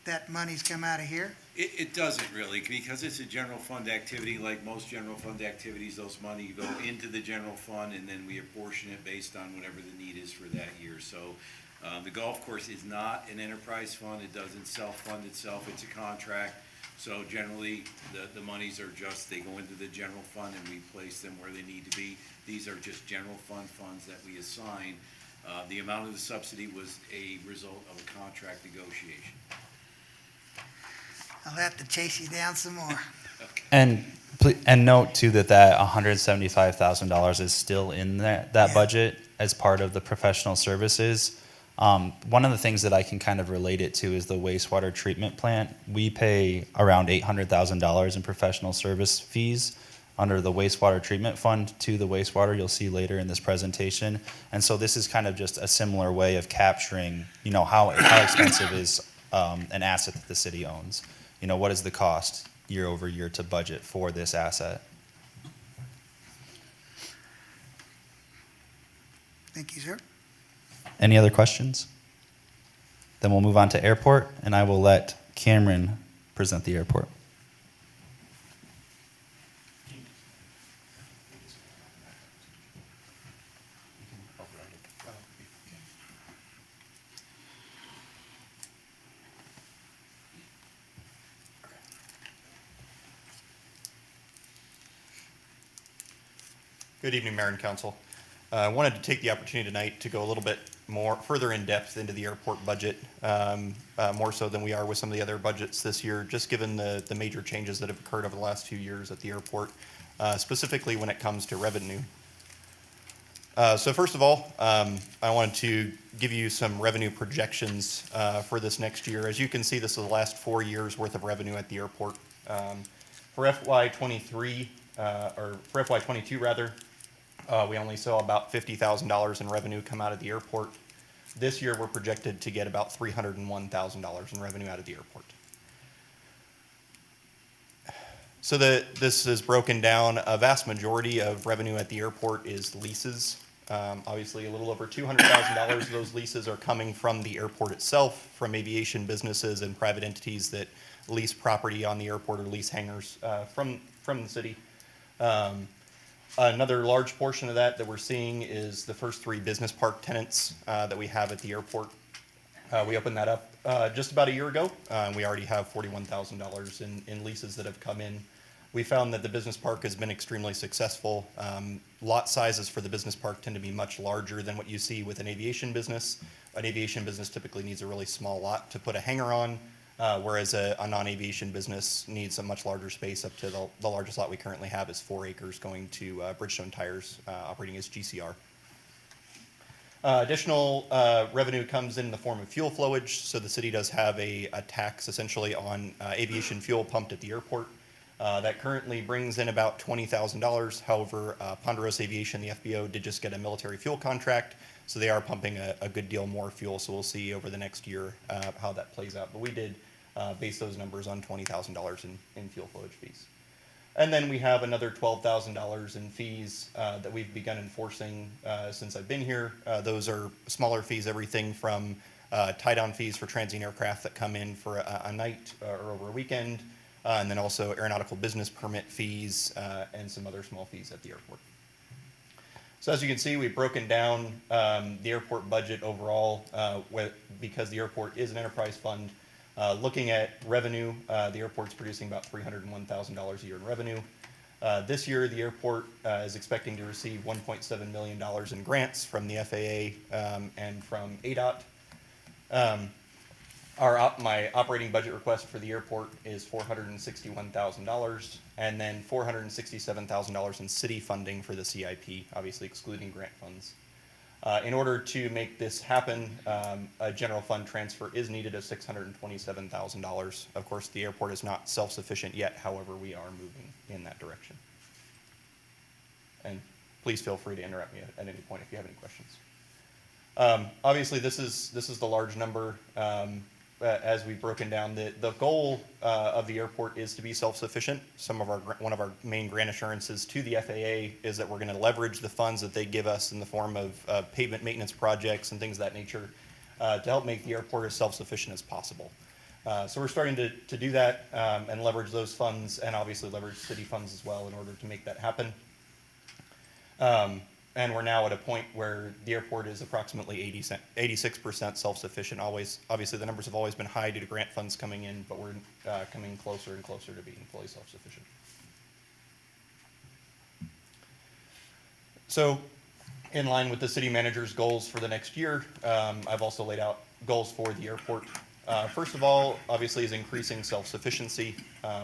That money's come out of here? It doesn't really, because it's a general fund activity. Like most general fund activities, those money go into the general fund, and then we apportion it based on whatever the need is for that year. So the golf course is not an enterprise fund. It doesn't self-fund itself. It's a contract. So generally, the monies are just, they go into the general fund and we place them where they need to be. These are just general fund funds that we assign. The amount of the subsidy was a result of a contract negotiation. I'll have to chase you down some more. And note too that $175,000 is still in that budget as part of the professional services. One of the things that I can kind of relate it to is the wastewater treatment plant. We pay around $800,000 in professional service fees under the wastewater treatment fund to the wastewater. You'll see later in this presentation. And so this is kind of just a similar way of capturing, how expensive is an asset that the city owns. What is the cost year over year to budget for this asset? Thank you, sir. Any other questions? Then we'll move on to airport, and I will let Cameron present the airport. Good evening, Mayor and Council. I wanted to take the opportunity tonight to go a little bit further in depth into the airport budget, more so than we are with some of the other budgets this year, just given the major changes that have occurred over the last few years at the airport, specifically when it comes to revenue. So first of all, I wanted to give you some revenue projections for this next year. As you can see, this is the last 4 years worth of revenue at the airport. For FY23, or for FY22 rather, we only saw about $50,000 in revenue come out of the airport. This year, we're projected to get about $301,000 in revenue out of the airport. So this is broken down. A vast majority of revenue at the airport is leases. Obviously, a little over $200,000 of those leases are coming from the airport itself, from aviation businesses and private entities that lease property on the airport or lease hangars from the city. Another large portion of that we're seeing is the first 3 business park tenants that we have at the airport. We opened that up just about a year ago. We already have $41,000 in leases that have come in. We found that the business park has been extremely successful. Lot sizes for the business park tend to be much larger than what you see with an aviation business. An aviation business typically needs a really small lot to put a hangar on. Whereas a non-aviation business needs a much larger space. Up to the largest lot we currently have is 4 acres, going to Bridgestone Tires, operating as GCR. Additional revenue comes in the form of fuel flowage. So the city does have a tax essentially on aviation fuel pumped at the airport. That currently brings in about $20,000. However, Ponderosa Aviation, the FBO, did just get a military fuel contract, so they are pumping a good deal more fuel. So we'll see over the next year how that plays out. But we did base those numbers on $20,000 in fuel flowage fees. And then we have another $12,000 in fees that we've begun enforcing since I've been here. Those are smaller fees, everything from tie-down fees for transient aircraft that come in for a night or over a weekend, and then also aeronautical business permit fees and some other small fees at the airport. So as you can see, we've broken down the airport budget overall because the airport is an enterprise fund. Looking at revenue, the airport's producing about $301,000 a year in revenue. This year, the airport is expecting to receive $1.7 million in grants from the FAA and from ADOT. My operating budget request for the airport is $461,000, and then $467,000 in city funding for the CIP, obviously excluding grant funds. In order to make this happen, a general fund transfer is needed of $627,000. Of course, the airport is not self-sufficient yet, however, we are moving in that direction. And please feel free to interrupt me at any point if you have any questions. Obviously, this is the large number. As we've broken down, the goal of the airport is to be self-sufficient. One of our main grant assurances to the FAA is that we're going to leverage the funds that they give us in the form of pavement maintenance projects and things of that nature to help make the airport as self-sufficient as possible. So we're starting to do that and leverage those funds, and obviously leverage city funds as well in order to make that happen. And we're now at a point where the airport is approximately 86% self-sufficient. Obviously, the numbers have always been high due to grant funds coming in, but we're coming closer and closer to being fully self-sufficient. So, in line with the city manager's goals for the next year, I've also laid out goals for the airport. First of all, obviously, is increasing self-sufficiency.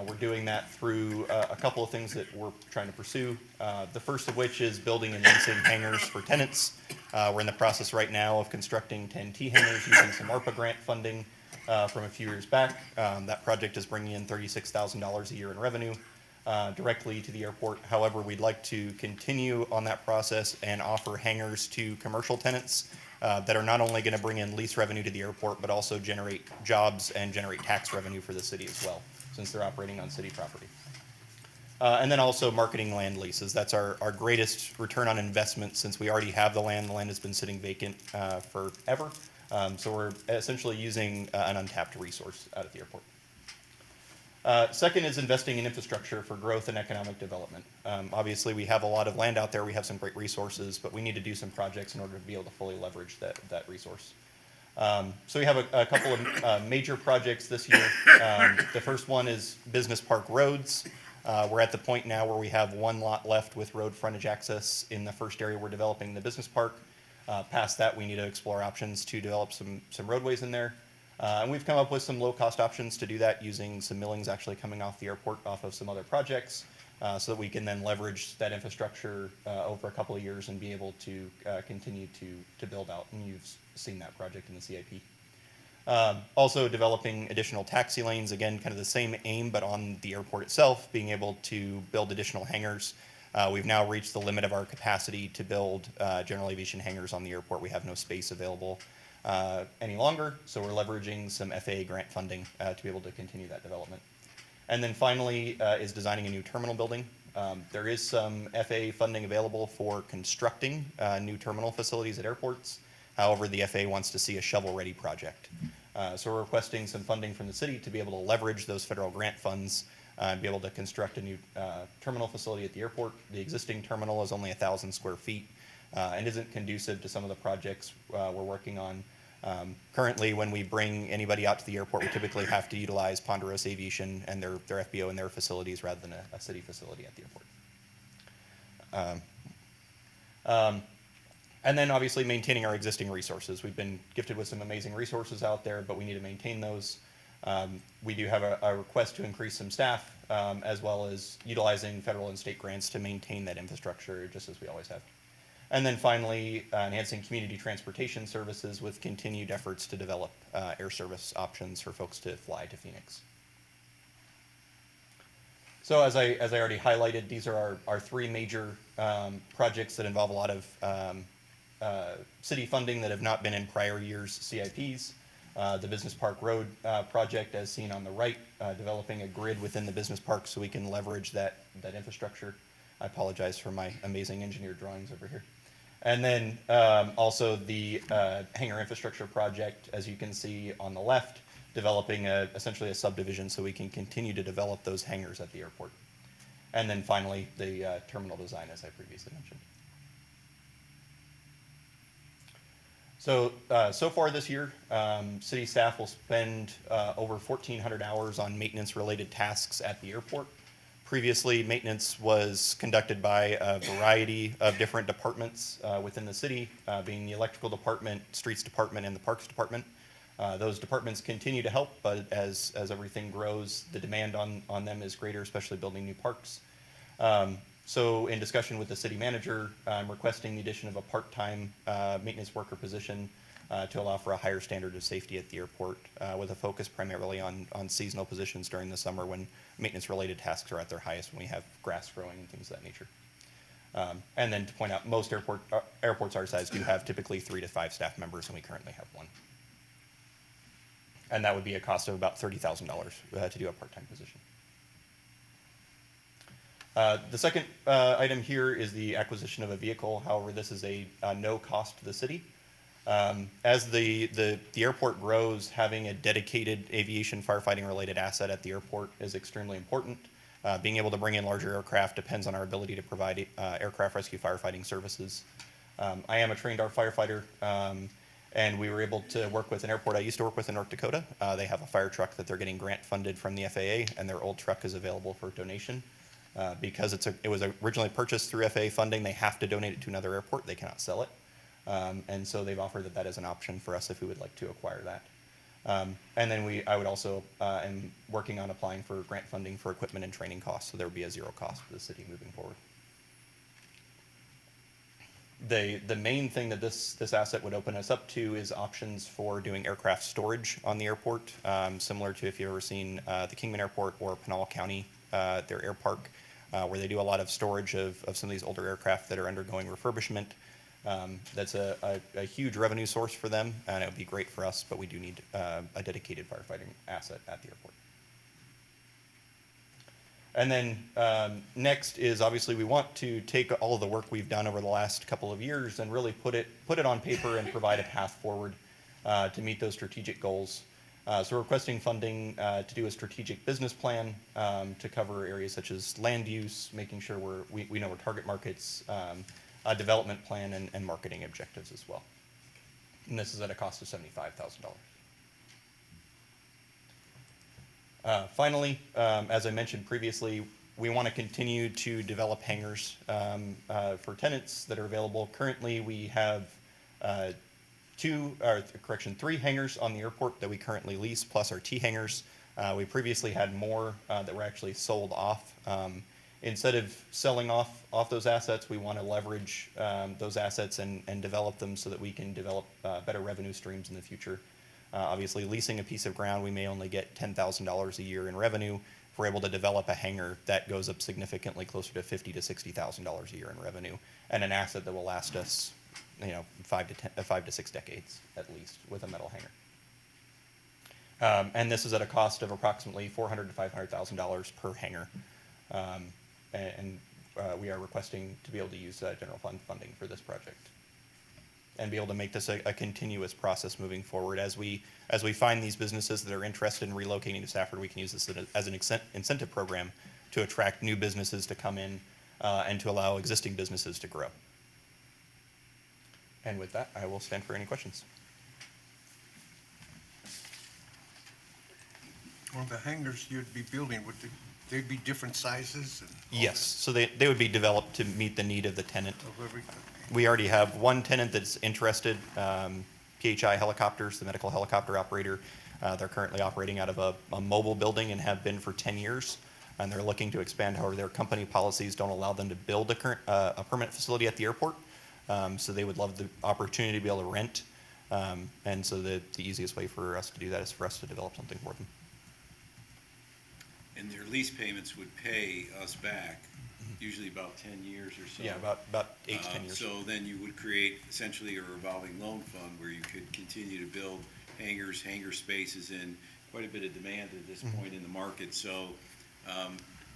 We're doing that through a couple of things that we're trying to pursue. The first of which is building and leasing hangars for tenants. We're in the process right now of constructing 10 T-hangars using some ARPA grant funding from a few years back. That project is bringing in $36,000 a year in revenue directly to the airport. However, we'd like to continue on that process and offer hangars to commercial tenants that are not only going to bring in lease revenue to the airport, but also generate jobs and generate tax revenue for the city as well, since they're operating on city property. And then also marketing land leases. That's our greatest return on investment since we already have the land. The land has been sitting vacant forever. So we're essentially using an untapped resource out at the airport. Second is investing in infrastructure for growth and economic development. Obviously, we have a lot of land out there. We have some great resources, but we need to do some projects in order to be able to fully leverage that resource. So we have a couple of major projects this year. The first one is Business Park Roads. We're at the point now where we have one lot left with road frontage access in the first area we're developing, the business park. Past that, we need to explore options to develop some roadways in there. And we've come up with some low-cost options to do that using some millings actually coming off the airport off of some other projects so that we can then leverage that infrastructure over a couple of years and be able to continue to build out. And you've seen that project in the CIP. Also developing additional taxi lanes, again, kind of the same aim, but on the airport itself, being able to build additional hangars. We've now reached the limit of our capacity to build general aviation hangars on the airport. We have no space available any longer, so we're leveraging some FAA grant funding to be able to continue that development. And then finally is designing a new terminal building. There is some FAA funding available for constructing new terminal facilities at airports. However, the FAA wants to see a shovel-ready project. So we're requesting some funding from the city to be able to leverage those federal grant funds and be able to construct a new terminal facility at the airport. The existing terminal is only 1,000 square feet and isn't conducive to some of the projects we're working on. Currently, when we bring anybody out to the airport, we typically have to utilize Ponderosa Aviation and their FBO and their facilities rather than a city facility at the airport. And then obviously maintaining our existing resources. We've been gifted with some amazing resources out there, but we need to maintain those. We do have a request to increase some staff, as well as utilizing federal and state grants to maintain that infrastructure, just as we always have. And then finally, enhancing community transportation services with continued efforts to develop air service options for folks to fly to Phoenix. So as I already highlighted, these are our three major projects that involve a lot of city funding that have not been in prior years' CIPs. The Business Park Road project, as seen on the right, developing a grid within the business park so we can leverage that infrastructure. I apologize for my amazing engineer drawings over here. And then also the hangar infrastructure project, as you can see on the left, developing essentially a subdivision so we can continue to develop those hangars at the airport. And then finally, the terminal design, as I previously mentioned. So far this year, city staff will spend over 1,400 hours on maintenance-related tasks at the airport. Previously, maintenance was conducted by a variety of different departments within the city, being the electrical department, streets department, and the parks department. Those departments continue to help, but as everything grows, the demand on them is greater, especially building new parks. So in discussion with the city manager, I'm requesting the addition of a part-time maintenance worker position to allow for a higher standard of safety at the airport, with a focus primarily on seasonal positions during the summer when maintenance-related tasks are at their highest, when we have grass growing and things of that nature. And then to point out, most airports our size do have typically 3 to 5 staff members, and we currently have 1. And that would be a cost of about $30,000 to do a part-time position. The second item here is the acquisition of a vehicle. However, this is a no cost to the city. As the airport grows, having a dedicated aviation firefighting related asset at the airport is extremely important. Being able to bring in larger aircraft depends on our ability to provide aircraft rescue firefighting services. I am a trained firefighter, and we were able to work with an airport I used to work with in North Dakota. They have a fire truck that they're getting grant funded from the FAA, and their old truck is available for donation. Because it was originally purchased through FAA funding, they have to donate it to another airport. They cannot sell it. And so they've offered that as an option for us if we would like to acquire that. And then I would also am working on applying for grant funding for equipment and training costs, so there would be a zero cost for the city moving forward. The main thing that this asset would open us up to is options for doing aircraft storage on the airport, similar to if you've ever seen the Kingman Airport or Pinal County, their air park, where they do a lot of storage of some of these older aircraft that are undergoing refurbishment. That's a huge revenue source for them, and it would be great for us, but we do need a dedicated firefighting asset at the airport. And then next is obviously we want to take all of the work we've done over the last couple of years and really put it on paper and provide a path forward to meet those strategic goals. So we're requesting funding to do a strategic business plan to cover areas such as land use, making sure we know our target markets, a development plan, and marketing objectives as well. And this is at a cost of $75,000. Finally, as I mentioned previously, we want to continue to develop hangars for tenants that are available. Currently, we have 3 hangars on the airport that we currently lease, plus our T hangars. We previously had more that were actually sold off. Instead of selling off those assets, we want to leverage those assets and develop them so that we can develop better revenue streams in the future. Obviously, leasing a piece of ground, we may only get $10,000 a year in revenue. If we're able to develop a hangar, that goes up significantly closer to $50,000 to $60,000 a year in revenue, and an asset that will last us, 5 to 6 decades at least with a metal hangar. And this is at a cost of approximately $400,000 to $500,000 per hangar. We are requesting to be able to use general fund funding for this project and be able to make this a continuous process moving forward. As we find these businesses that are interested in relocating to Safford, we can use this as an incentive program to attract new businesses to come in and to allow existing businesses to grow. And with that, I will stand for any questions. Well, the hangars you'd be building, they'd be different sizes? And Yes, so they would be developed to meet the need of the tenant. of everything? We already have one tenant that's interested, PHI Helicopters, the medical helicopter operator. They're currently operating out of a mobile building and have been for 10 years. And they're looking to expand. However, their company policies don't allow them to build a permanent facility at the airport. So they would love the opportunity to be able to rent. And so the easiest way for us to do that is for us to develop something for them. and their lease payments would pay us back, usually about 10 years or so. Yeah, about 8 to 10 years. So then you would create essentially a revolving loan fund where you could continue to build hangars, hangar spaces, and quite a bit of demand at this point in the market. So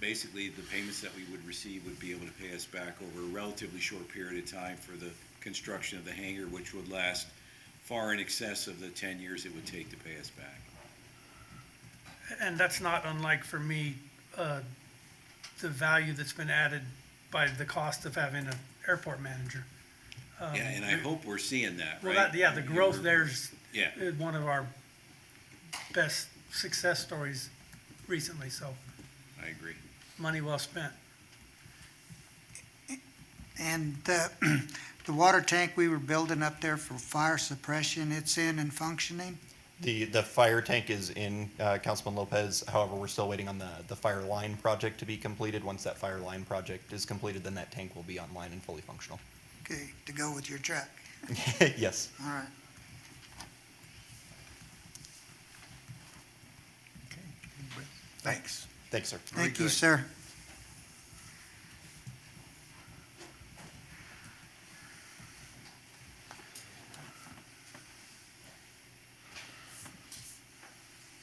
basically, the payments that we would receive would be able to pay us back over a relatively short period of time for the construction of the hangar, which would last far in excess of the 10 years it would take to pay us back. And that's not unlike, for me, the value that's been added by the cost of having an airport manager. Yeah, and I hope we're seeing that, Well, right? the growth there's Yeah. one of our best success stories recently, so I agree. money well spent. And the water tank we were building up there for fire suppression, it's in and functioning? The fire tank is in, Councilman Lopez. However, we're still waiting on the fire line project to be completed. Once that fire line project is completed, then that tank will be online and fully functional. Okay, to go with your truck. Yes. All right. Thanks. Thanks, sir. Very Thank you, good. sir.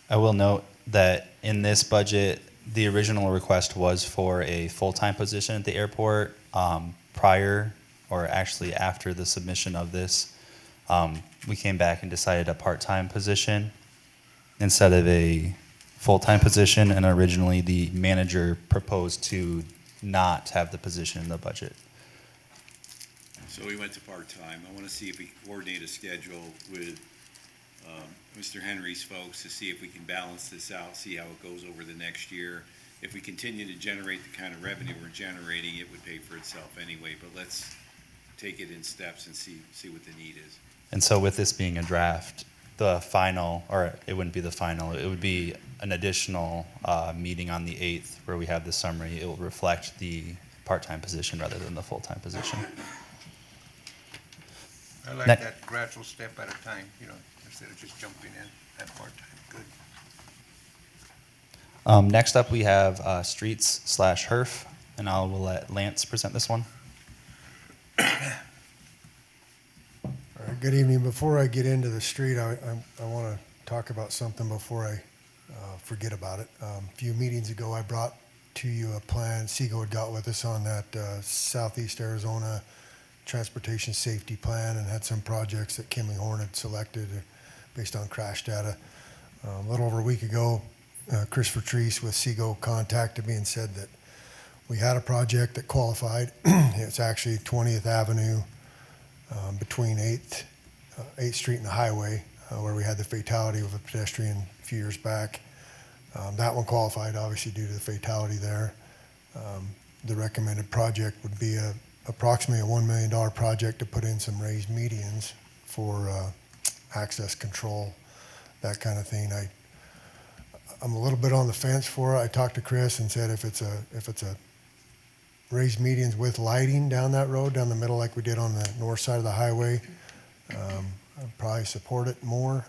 I will note that in this budget, the original request was for a full-time position at the airport. Prior, or actually after the submission of this, we came back and decided a part-time position instead of a full-time position, and originally the manager proposed to not have the position in the budget. So we went to part-time. I want to see if we can coordinate a schedule with Mr. Henry's folks to see if we can balance this out, see how it goes over the next year. If we continue to generate the kind of revenue we're generating, it would pay for itself anyway, but let's take it in steps and see what the need is. And so with this being a draft, the final, or it wouldn't be the final, it would be an additional meeting on the 8th where we have the summary. It will reflect the part-time position rather than the full-time position. I like Ne- that gradual step at a time, instead of just jumping in at part-time. Good. Next up, we have streets/HERF, and I will let Lance present this one. All right, good evening. Before I get into the street, I want to talk about something before I forget about it. A few meetings ago, I brought to you a plan Seago had got with us on that Southeast Arizona Transportation Safety Plan, and had some projects that Kimley Horn had selected based on crash data. A little over a week ago, Christopher Treese with Seago contacted me and said that we had a project that qualified. It's actually 20th Avenue between 8th Street and the highway, where we had the fatality of a pedestrian a few years back. That one qualified, obviously, due to the fatality there. The recommended project would be approximately a $1 million project to put in some raised medians for access control, that kind of thing. I'm a little bit on the fence for it. I talked to Chris and said if it's a raised medians with lighting down that road, down the middle like we did on the north side of the highway, I'd probably support it more.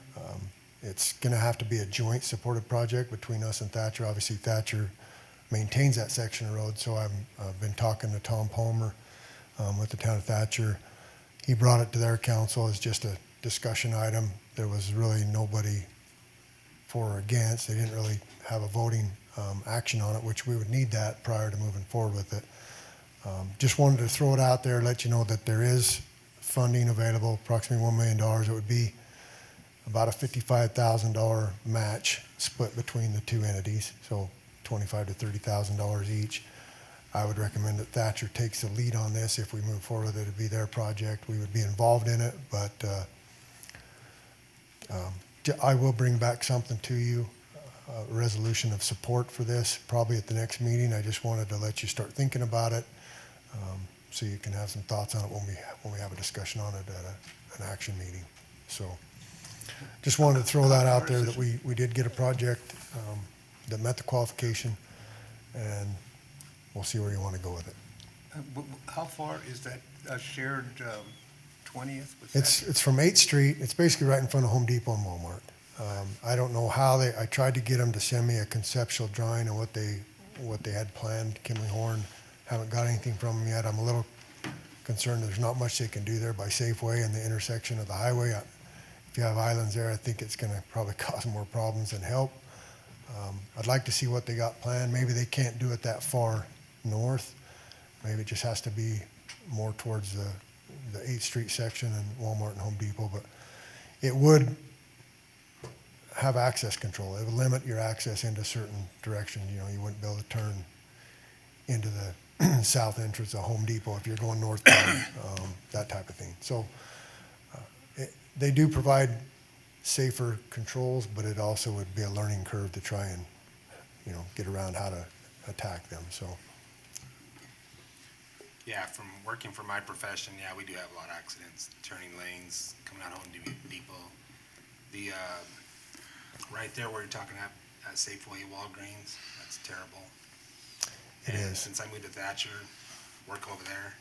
It's going to have to be a joint supported project between us and Thatcher. Obviously, Thatcher maintains that section of road, so I've been talking to Tom Palmer with the town of Thatcher. He brought it to their council as just a discussion item. There was really nobody for or against. They didn't really have a voting action on it, which we would need that prior to moving forward with it. Just wanted to throw it out there, let you know that there is funding available, approximately $1 million. It would be about a $55,000 match split between the two entities, so $25,000 to $30,000 each. I would recommend that Thatcher takes the lead on this. If we move forward with it, it'd be their project. We would be involved in it, but I will bring back something to you, a resolution of support for this, probably at the next meeting. I just wanted to let you start thinking about it, so you can have some thoughts on it when we have a discussion on it at an action meeting. So just wanted to throw that out there, that we did get a project that met the qualification, and we'll see where you want to go with it. How far is that shared 20th? It's from 8th Street. It's basically right in front of Home Depot and Walmart. I don't know how I tried to get them to send me a conceptual drawing of what they had planned, Kimley Horn. Haven't got anything from them yet. I'm a little concerned there's not much they can do there by Safeway and the intersection of the highway. If you have islands there, I think it's gonna probably cause more problems than help. I'd like to see what they got planned. Maybe they can't do it that far north. Maybe it just has to be more towards the 8th Street section and Walmart and Home Depot, but it would have access control. It would limit your access into certain directions. You know, you wouldn't be able to turn into the south entrance of Home Depot if you're going northbound, that type of thing. So they do provide safer controls, but it also would be a learning curve to try and, you know, get around how to attack them. So Yeah, from working for my profession, yeah, we do have a lot of accidents, turning lanes, coming out of Home Depot. The, right there where you're talking at Safeway, Walgreens, that's terrible. It And is. since I moved to Thatcher, work over there,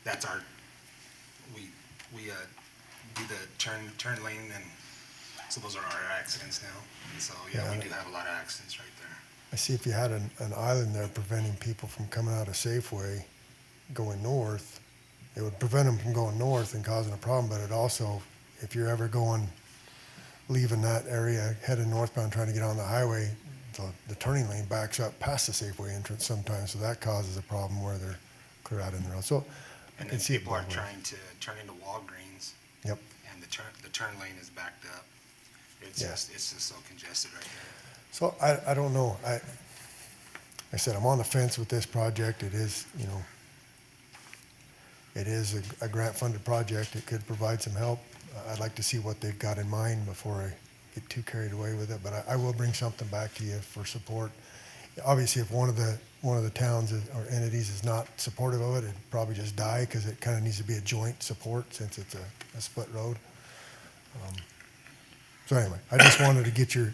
that's our, we do the turn lane, and so those are our accidents now. And so, yeah, we do have a lot of accidents right there. I see if you had an island there preventing people from coming out of Safeway going north, it would prevent them from going north and causing a problem, but it also, if you're ever leaving that area, heading northbound, trying to get on the highway, the turning lane backs up past the Safeway entrance sometimes, so that causes a problem where they're clear out in the road. So I And can then see it people are both ways. trying to turn into Walgreens. Yep. And the turn lane is backed up. It's Yeah. it's just so congested right there. So I don't know. I said, I'm on the fence with this project. It is, you know, it is a grant-funded project. It could provide some help. I'd like to see what they've got in mind before I get too carried away with it, but I will bring something back to you for support. Obviously, if one of the towns or entities is not supportive of it, it'd probably just die because it kind of needs to be a joint support since it's a split road. So anyway, I just wanted to get you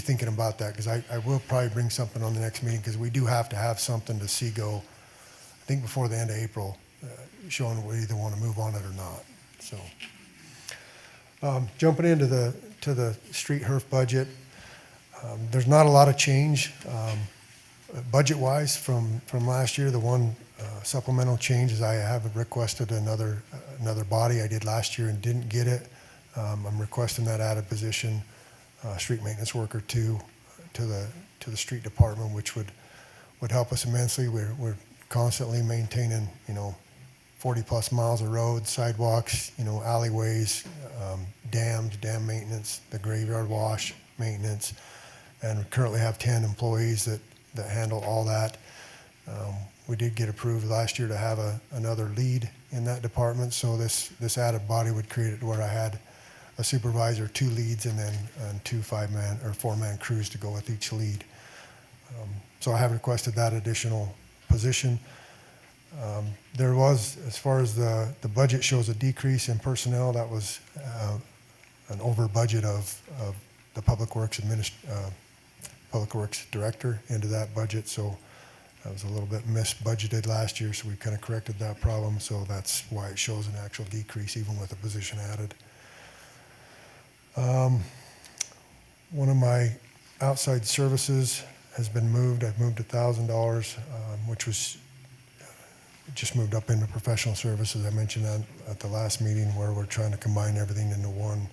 thinking about that, because I will probably bring something on the next meeting, because we do have to have something to see go, I think before the end of April, showing we either want to move on it or not. So, jumping into the street HERF budget, there's not a lot of change budget-wise from last year. The one supplemental change is I have requested another body. I did last year and didn't get it. I'm requesting that added position, street maintenance worker to the street department, which would help us immensely. We're constantly maintaining, 40+ miles of roads, sidewalks, alleyways, dams, dam maintenance, the graveyard wash maintenance, and we currently have 10 employees that handle all that. We did get approved last year to have another lead in that department, so this added body would create it where I had a supervisor, 2 leads, and then 2 5-man or 4-man crews to go with each lead. So I have requested that additional position. There was, as far as the budget shows, a decrease in personnel. That was an over budget of the Public Works Director into that budget. So that was a little bit misbudgeted last year, so we kind of corrected that problem. So that's why it shows an actual decrease even with the position added. One of my outside services has been moved. I've moved $1,000, which was just moved up into professional services. I mentioned that at the last meeting, where we're trying to combine everything into one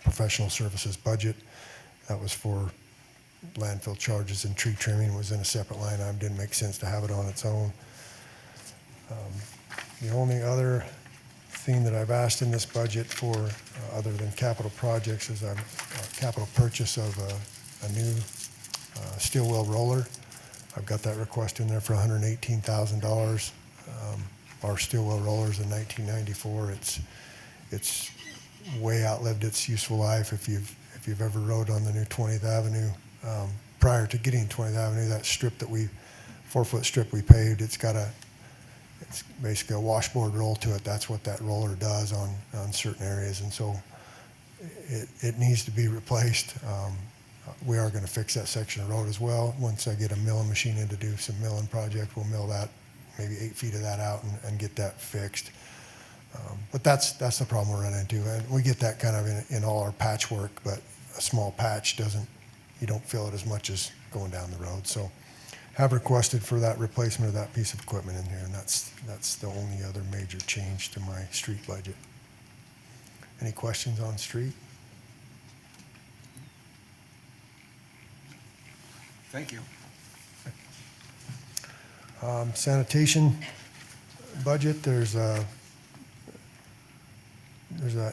professional services budget. That was for landfill charges, and tree trimming was in a separate line item. Didn't make sense to have it on its own. The only other thing that I've asked in this budget for, other than capital projects, is a capital purchase of a new steel wheel roller. I've got that request in there for $118,000. Our steel wheel roller is in 1994. It's way outlived its useful life. If you've ever rode on the new 20th Avenue, prior to getting 20th Avenue, that strip that 4-foot strip we paved, it's basically a washboard roll to it. That's what that roller does on certain areas, and so it needs to be replaced. We are going to fix that section of road as well. Once I get a milling machine in to do some milling project, we'll mill that, maybe 8 feet of that out and get that fixed. But that's the problem we're running into, and we get that kind of in all our patchwork, but a small patch you don't feel it as much as going down the road. So have requested for that replacement of that piece of equipment in here, and that's the only other major change to my street budget. Any questions on street? Thank you. Sanitation budget, there's a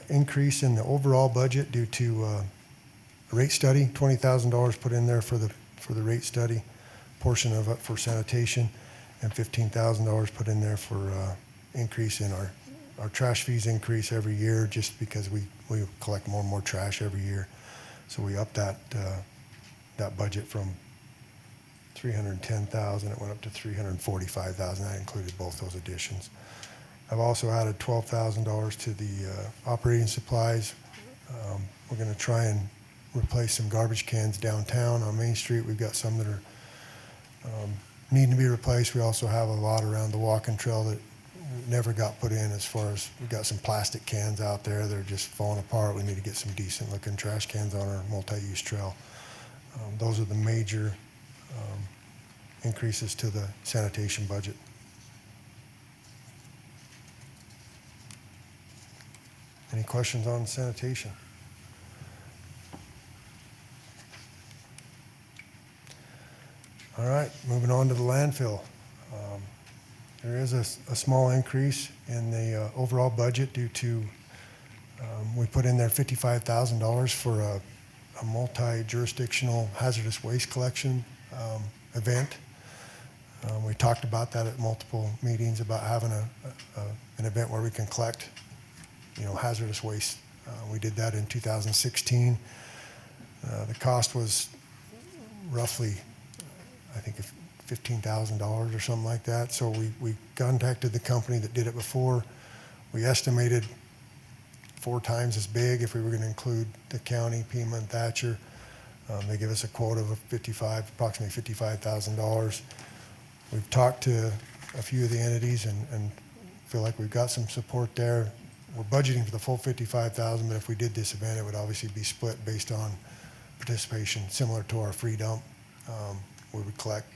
increase in the overall budget due to a rate study, $20,000 put in there for the rate study portion of it for sanitation, and $15,000 put in there for increase in our trash fees increase every year just because we collect more and more trash every year. So we upped that budget from $310,000, it went up to $345,000. That included both those additions. I've also added $12,000 to the operating supplies. We're going to try and replace some garbage cans downtown on Main Street. We've got some that are needing to be replaced. We also have a lot around the walking trail that never got put in, as far as we've got some plastic cans out there that are just falling apart. We need to get some decent looking trash cans on our multi-use trail. Those are the major increases to the sanitation budget. Any questions on sanitation? All right, moving on to the landfill. There is a small increase in the overall budget due to, we put in there $55,000 for a multi-jurisdictional hazardous waste collection event. We talked about that at multiple meetings, about having an event where we can collect, hazardous waste. We did that in 2016. The cost was roughly, I think, $15,000 or something like that. So we contacted the company that did it before. We estimated 4 times as big if we were going to include the county, Pima and Thatcher. They give us a quote of approximately $55,000. We've talked to a few of the entities and feel like we've got some support there. We're budgeting for the full $55,000, but if we did this event, it would obviously be split based on participation, similar to our free dump. We would collect,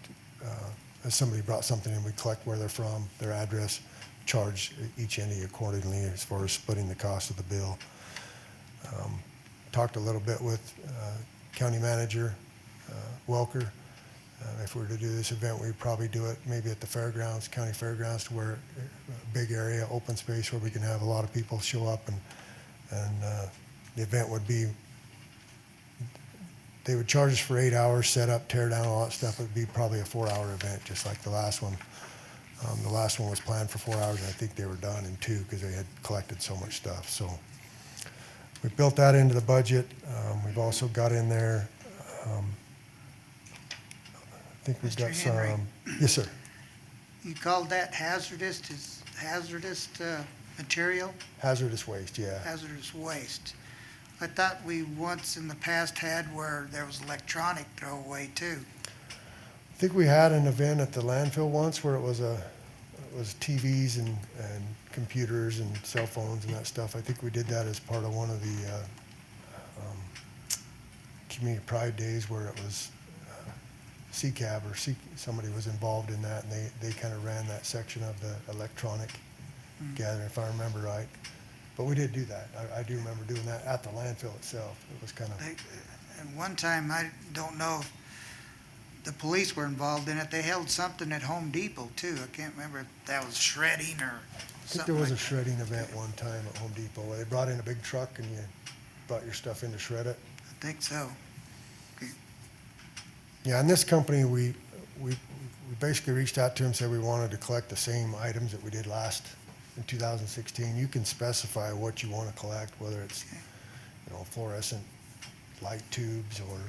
as somebody brought something in, we'd collect where they're from, their address, charge each entity accordingly as far as splitting the cost of the bill. Talked a little bit with County Manager Welker. If we were to do this event, we'd probably do it maybe at the fairgrounds, county fairgrounds, to where a big area, open space where we can have a lot of people show up, and the event would be, they would charge us for 8 hours, set up, tear down, all that stuff. It would be probably a 4-hour event, just like the last one. The last one was planned for 4 hours, and I think they were done in 2 because they had collected so much stuff. So we built that into the budget. We've also got in there, I think we've Mr. got Henry. some, yes, sir. You called that hazardous material? Hazardous waste, yeah. Hazardous waste. I thought we once in the past had where there was electronic throwaway too. I think we had an event at the landfill once where it was TVs and computers and cell phones and that stuff. I think we did that as part of one of the Community Pride Days, where it was CCAB or somebody was involved in that, and they kind of ran that section of the electronic gathering, if I remember right. But we did do that. I do remember doing that at the landfill itself. It was kind of. And one time, I don't know if the police were involved in it, they held something at Home Depot too. I can't remember if that was shredding or I think something there was like a shredding event one time at Home Depot where they brought in a big truck and you brought your stuff in to shred it. I think so. Yeah, and this company, we basically reached out to them, said we wanted to collect the same items that we did in 2016. You can specify what you want to collect, whether it's, fluorescent light tubes or,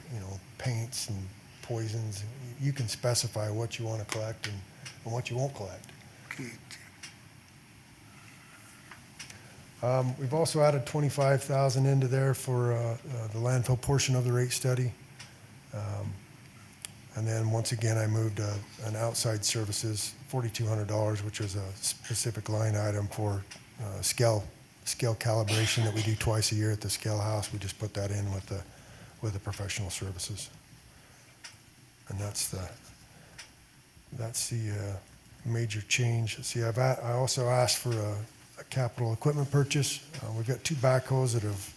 paints and poisons. You can specify what you want to collect and what you won't collect. Okay. We've also added $25,000 into there for the landfill portion of the rate study. And then once again, I moved an outside services, $4,200, which was a specific line item for scale calibration that we do twice a year at the scale house. We just put that in with the professional services. And that's the major change. See, I also asked for a capital equipment purchase. We've got 2 backhoes that have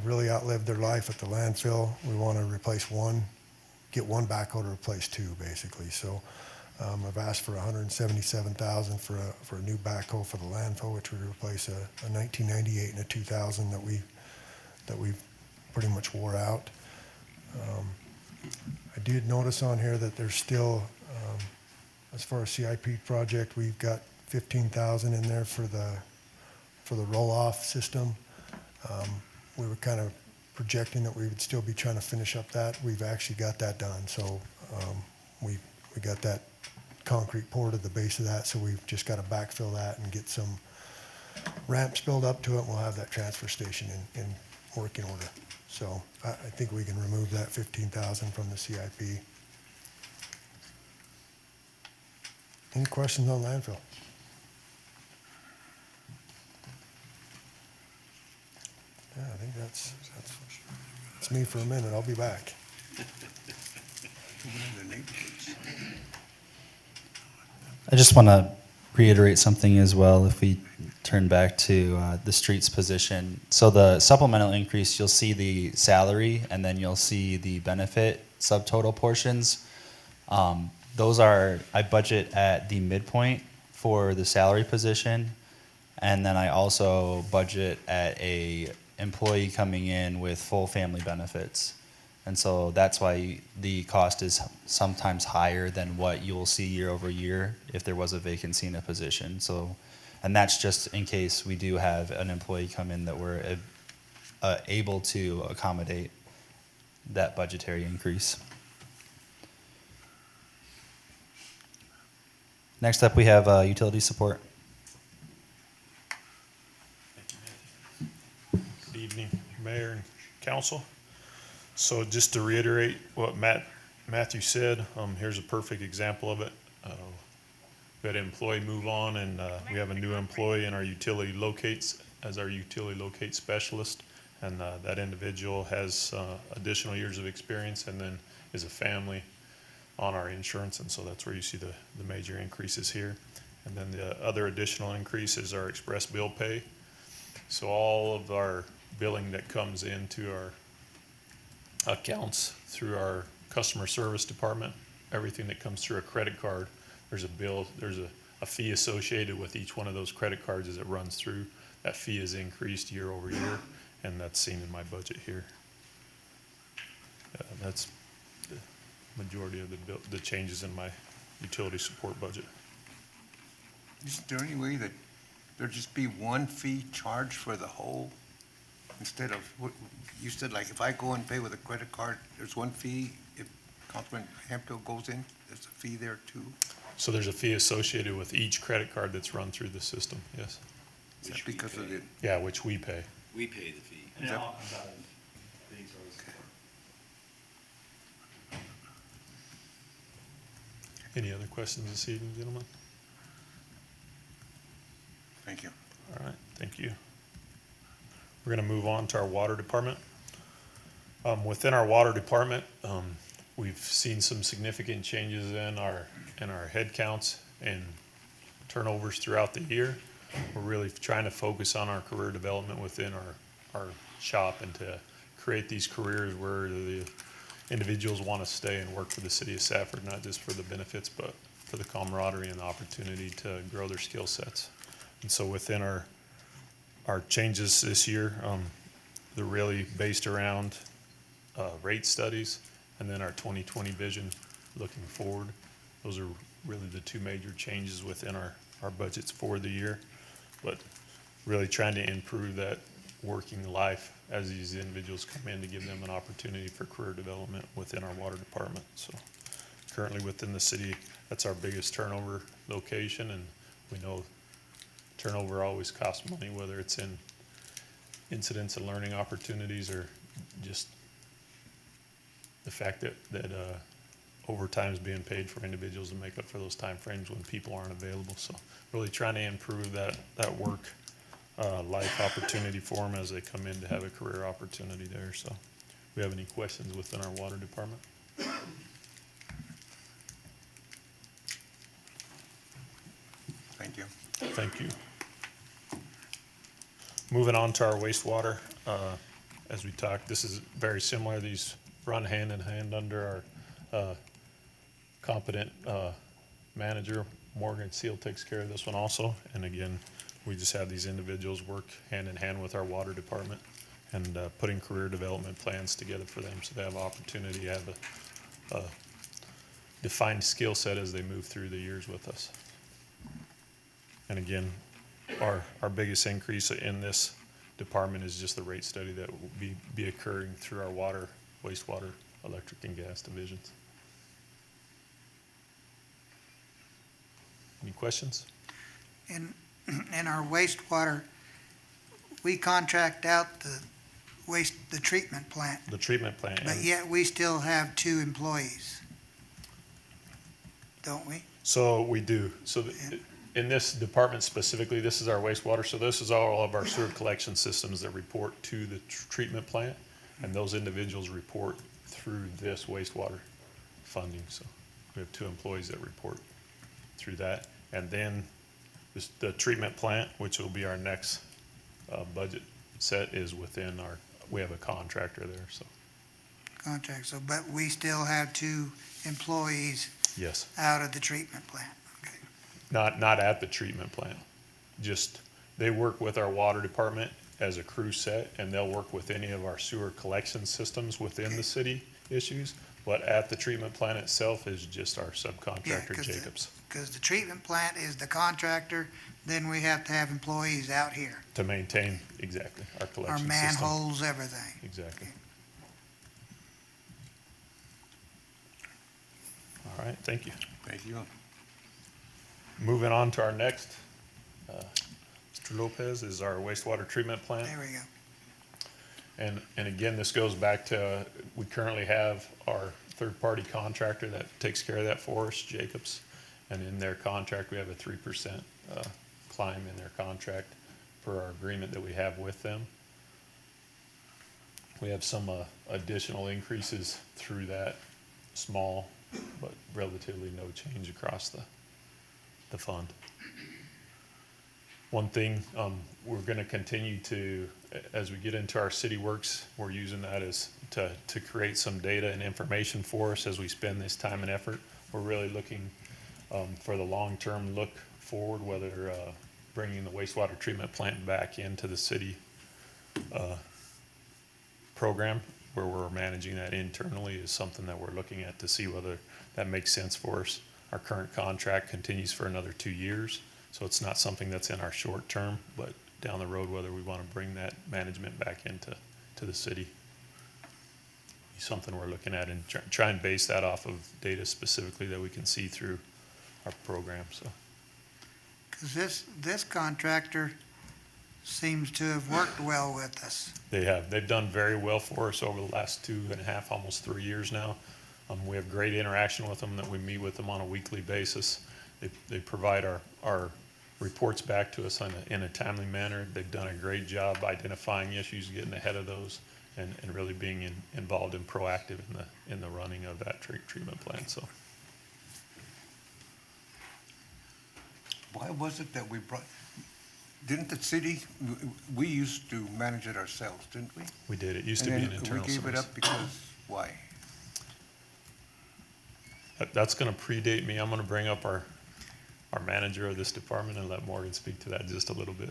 really outlived their life at the landfill. We want to replace one, get 1 backhoe to replace 2, basically. So I've asked for $177,000 for a new backhoe for the landfill, which would replace a 1998 and a 2000 that we pretty much wore out. I did notice on here that there's still, as far as CIP project, we've got $15,000 in there for the roll-off system. We were kind of projecting that we would still be trying to finish up that. We've actually got that done. So we got that concrete poured at the base of that. So we've just got to backfill that and get some ramps built up to it. We'll have that transfer station in working order. So I think we can remove that $15,000 from the CIP. Any questions on landfill? Yeah, I think that's me for a minute. I'll be back. I just want to reiterate something as well. If we turn back to the streets position. So the supplemental increase, you'll see the salary and then you'll see the benefit subtotal portions. Those are, I budget at the midpoint for the salary position. And then I also budget at a employee coming in with full family benefits. And so that's why the cost is sometimes higher than what you'll see year over year if there was a vacancy in a position. So, and that's just in case we do have an employee come in that we're able to accommodate that budgetary increase. Next up, we have utility support. Good evening, Mayor and Council. So just to reiterate what Matthew said, here's a perfect example of it. We had an employee move on, and we have a new employee in our utility locates as our utility locate specialist, and that individual has additional years of experience and then is a family on our insurance, and so that's where you see the major increases here. And then the other additional increase is our express bill pay. So all of our billing that comes into our accounts through our customer service department, everything that comes through a credit card, there's a bill, there's a fee associated with each one of those credit cards as it runs through. That fee is increased year over year, and that's seen in my budget here. That's the majority of the changes in my utility support budget. Is there any way that there just be one fee charged for the whole, instead of, what you said, like if I go and pay with a credit card, there's one fee. If Councilman Hemphill goes in, there's a fee there too? So there's a fee associated with each credit card that's run through the system, yes. Is that because of the, Yeah, which we pay. We pay the fee. is that- Any other questions this evening, gentlemen? Thank you. All right, thank you. We're going to move on to our water department. Within our water department, we've seen some significant changes in our head counts and turnovers throughout the year. We're really trying to focus on our career development within our shop and to create these careers where the individuals want to stay and work for the city of Safford, not just for the benefits, but for the camaraderie and the opportunity to grow their skill sets. And so within our changes this year, they're really based around rate studies and then our 2020 vision looking forward. Those are really the two major changes within our budgets for the year, but really trying to improve that working life as these individuals come in to give them an opportunity for career development within our water department. So currently within the city, that's our biggest turnover location, and we know turnover always costs money, whether it's in incidents and learning opportunities or just the fact that overtime's being paid for individuals to make up for those time frames when people aren't available. So really trying to improve that work life opportunity for them as they come in to have a career opportunity there. So, we have any questions within our water department? Thank you. Thank you. Moving on to our wastewater, as we talked, this is very similar. These run hand in hand under our competent manager. Morgan Seal takes care of this one also. And again, we just have these individuals work hand in hand with our water department and putting career development plans together for them so they have opportunity to have a defined skill set as they move through the years with us. And again, our biggest increase in this department is just the rate study that will be occurring through our water, wastewater, electric, and gas divisions. Any questions? In our wastewater, we contract out the treatment plant, The treatment plant. but yet we still have 2 employees, don't we? So we do. So in this department specifically, this is our wastewater. So this is all of our sewer collection systems that report to the treatment plant. And those individuals report through this wastewater funding. So we have 2 employees that report through that. And then the treatment plant, which will be our next budget set, is within we have a contractor there, so. Contract, so, but we still have 2 employees Yes. out of the treatment plant. Okay. Not at the treatment plant. Just, they work with our water department as a crew set, and they'll work with any of our sewer collection systems within the city issues. But at the treatment plant itself is just our subcontractor, Jacobs, Because the treatment plant is the contractor, then we have to have employees out here. to maintain, exactly, our Our collection system. manholes, everything. Exactly. All right, thank you. Thank you. Moving on to our next, Mr. Lopez, is our wastewater treatment plant. There we go. And again, this goes back to, we currently have our third-party contractor that takes care of that for us, Jacobs. And in their contract, we have a 3% climb in their contract for our agreement that we have with them. We have some additional increases through that, small, but relatively no change across the fund. One thing, we're gonna continue to, as we get into our city works, we're using that as to create some data and information for us as we spend this time and effort. We're really looking for the long-term look forward, whether bringing the wastewater treatment plant back into the city program, where we're managing that internally, is something that we're looking at to see whether that makes sense for us. Our current contract continues for another 2 years. So it's not something that's in our short term, but down the road, whether we want to bring that management back into the city. Something we're looking at and try and base that off of data specifically that we can see through our program, so. Because this contractor seems to have worked well with us. They have. They've done very well for us over the last 2.5, almost 3 years now. We have great interaction with them, that we meet with them on a weekly basis. They provide our reports back to us in a timely manner. They've done a great job identifying issues, getting ahead of those, and really being involved and proactive in the running of that treatment plant, so. Why was it that we brought, didn't the city, we used to manage it ourselves, didn't we? We did. It used to be an internal We gave it service. up because, why? That's gonna predate me. I'm gonna bring up our manager of this department and let Morgan speak to that just a little bit.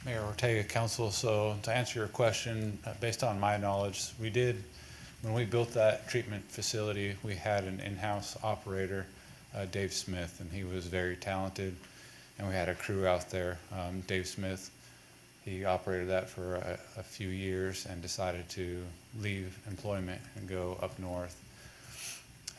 Mayor Ortega, council, so to answer your question, based on my knowledge, when we built that treatment facility, we had an in-house operator, Dave Smith, and he was very talented, and we had a crew out there. Dave Smith, he operated that for a few years and decided to leave employment and go up north.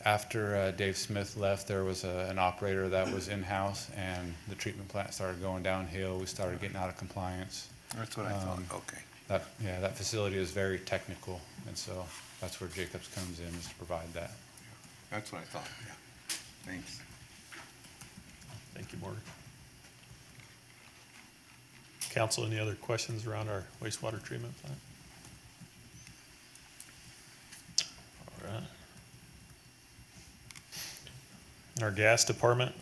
After Dave Smith left, there was an operator that was in-house, and the treatment plant started going downhill. We started getting out of compliance. That's what I thought, okay. That facility is very technical, and so that's where Jacobs comes in, is to provide that. That's what I thought, yeah. Thanks. Thank you, Morgan. Council, any other questions around our wastewater treatment plant? All right. In our gas department,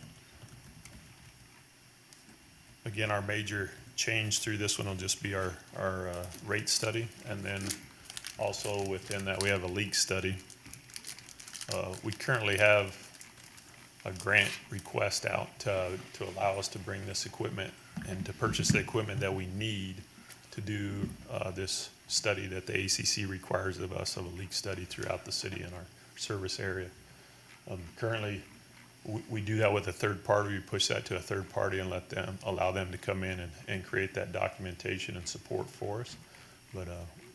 again, our major change through this one will just be our rate study, and then also within that, we have a leak study. We currently have a grant request out to allow us to bring this equipment and to purchase the equipment that we need to do this study that the ACC requires of us, of a leak study throughout the city and our service area. Currently, we do that with a third party. We push that to a third party and allow them to come in and create that documentation and support for us. But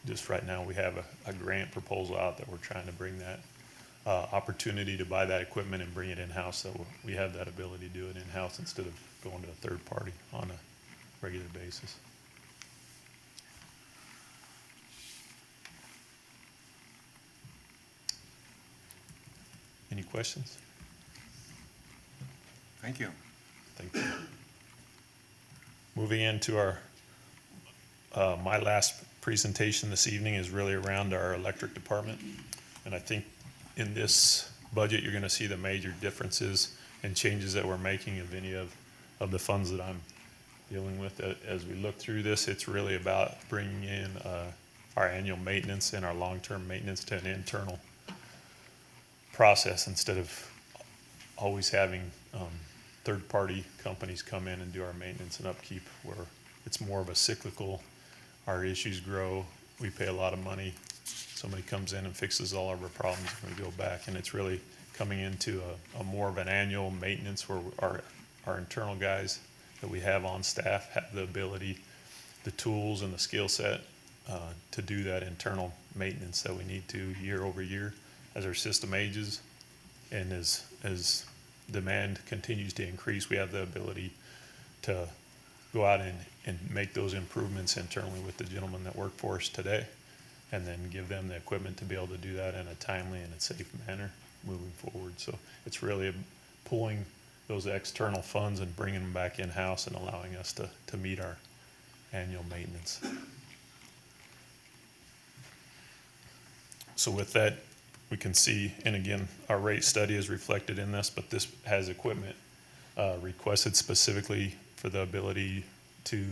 just right now, we have a grant proposal out that we're trying to bring that opportunity to buy that equipment and bring it in-house, so we have that ability to do it in-house instead of going to a third party on a regular basis. Any questions? Thank you. Thank you. Moving into our, my last presentation this evening is really around our electric department. And I think in this budget, you're gonna see the major differences and changes that we're making of any of the funds that I'm dealing with. As we look through this, it's really about bringing in our annual maintenance and our long-term maintenance to an internal process instead of always having third-party companies come in and do our maintenance and upkeep, where it's more of a cyclical. Our issues grow, we pay a lot of money, somebody comes in and fixes all of our problems, and we go back, and it's really coming into a more of an annual maintenance where our internal guys that we have on staff have the ability, the tools and the skill set to do that internal maintenance that we need to year over year as our system ages and as demand continues to increase. We have the ability to go out and make those improvements internally with the gentlemen that work for us today, and then give them the equipment to be able to do that in a timely and a safe manner moving forward. So it's really pulling those external funds and bringing them back in-house and allowing us to meet our annual maintenance. So with that, we can see, and again, our rate study is reflected in this, but this has equipment requested specifically for the ability to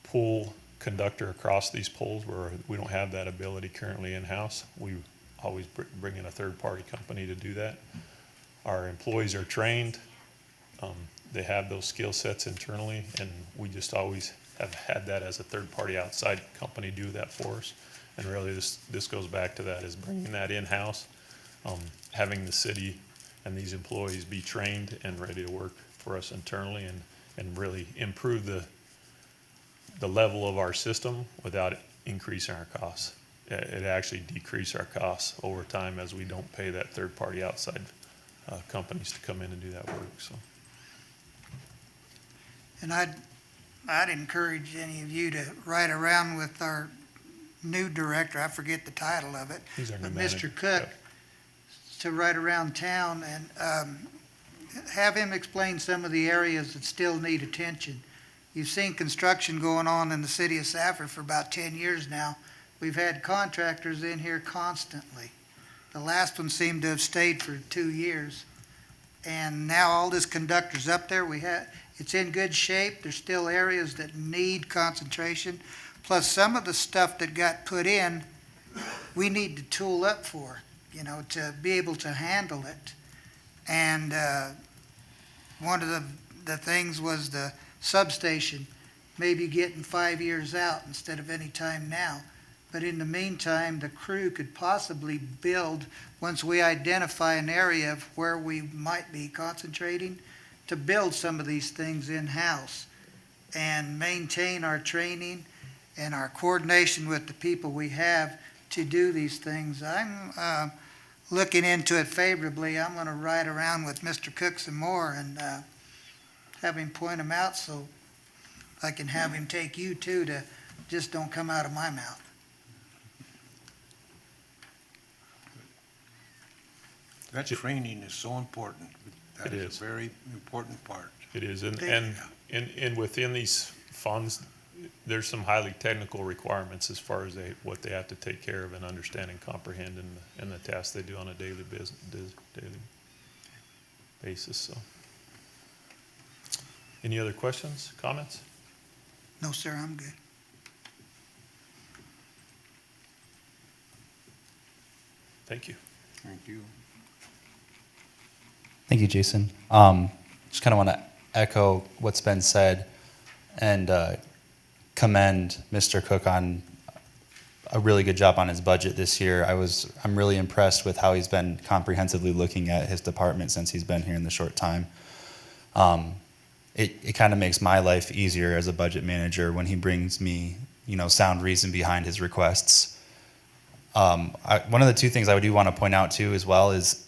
pull conductor across these poles where we don't have that ability currently in-house. We always bring in a third-party company to do that. Our employees are trained. They have those skill sets internally, and we just always have had that as a third-party outside company do that for us. And really, this goes back to that, is bringing that in-house, having the city and these employees be trained and ready to work for us internally, and really improve the level of our system without increasing our costs. It actually decrease our costs over time as we don't pay that third-party outside companies to come in and do that work. So, And I'd encourage any of you to ride around with our new director, I forget the title of it, he's our new but manager. Mr. Cook, to ride around town and have him explain some of the areas that still need attention. You've seen construction going on in the city of Safford for about 10 years now. We've had contractors in here constantly. The last one seemed to have stayed for 2 years. And now all this conductor's up there. It's in good shape. There's still areas that need concentration. Plus, some of the stuff that got put in, we need to tool up for, to be able to handle it. And one of the things was the substation, maybe getting 5 years out instead of any time now. But in the meantime, the crew could possibly build, once we identify an area of where we might be concentrating, to build some of these things in-house and maintain our training and our coordination with the people we have to do these things. I'm looking into it favorably. I'm going to ride around with Mr. Cook some more and have him point them out so I can have him take you too to, just don't come out of my mouth. That training is so important. That It is is. a very important part. It is, and, They- and within these funds, there's some highly technical requirements as far as what they have to take care of and understand and comprehend in the tasks they do on a daily basis, so. Any other questions, comments? No, sir, I'm good. Thank you. Thank you. Thank you, Jason. Just kind of want to echo what's been said and commend Mr. Cook on a really good job on his budget this year. I'm really impressed with how he's been comprehensively looking at his department since he's been here in the short time. It kind of makes my life easier as a budget manager when he brings me, sound reason behind his requests. One of the two things I do want to point out too as well is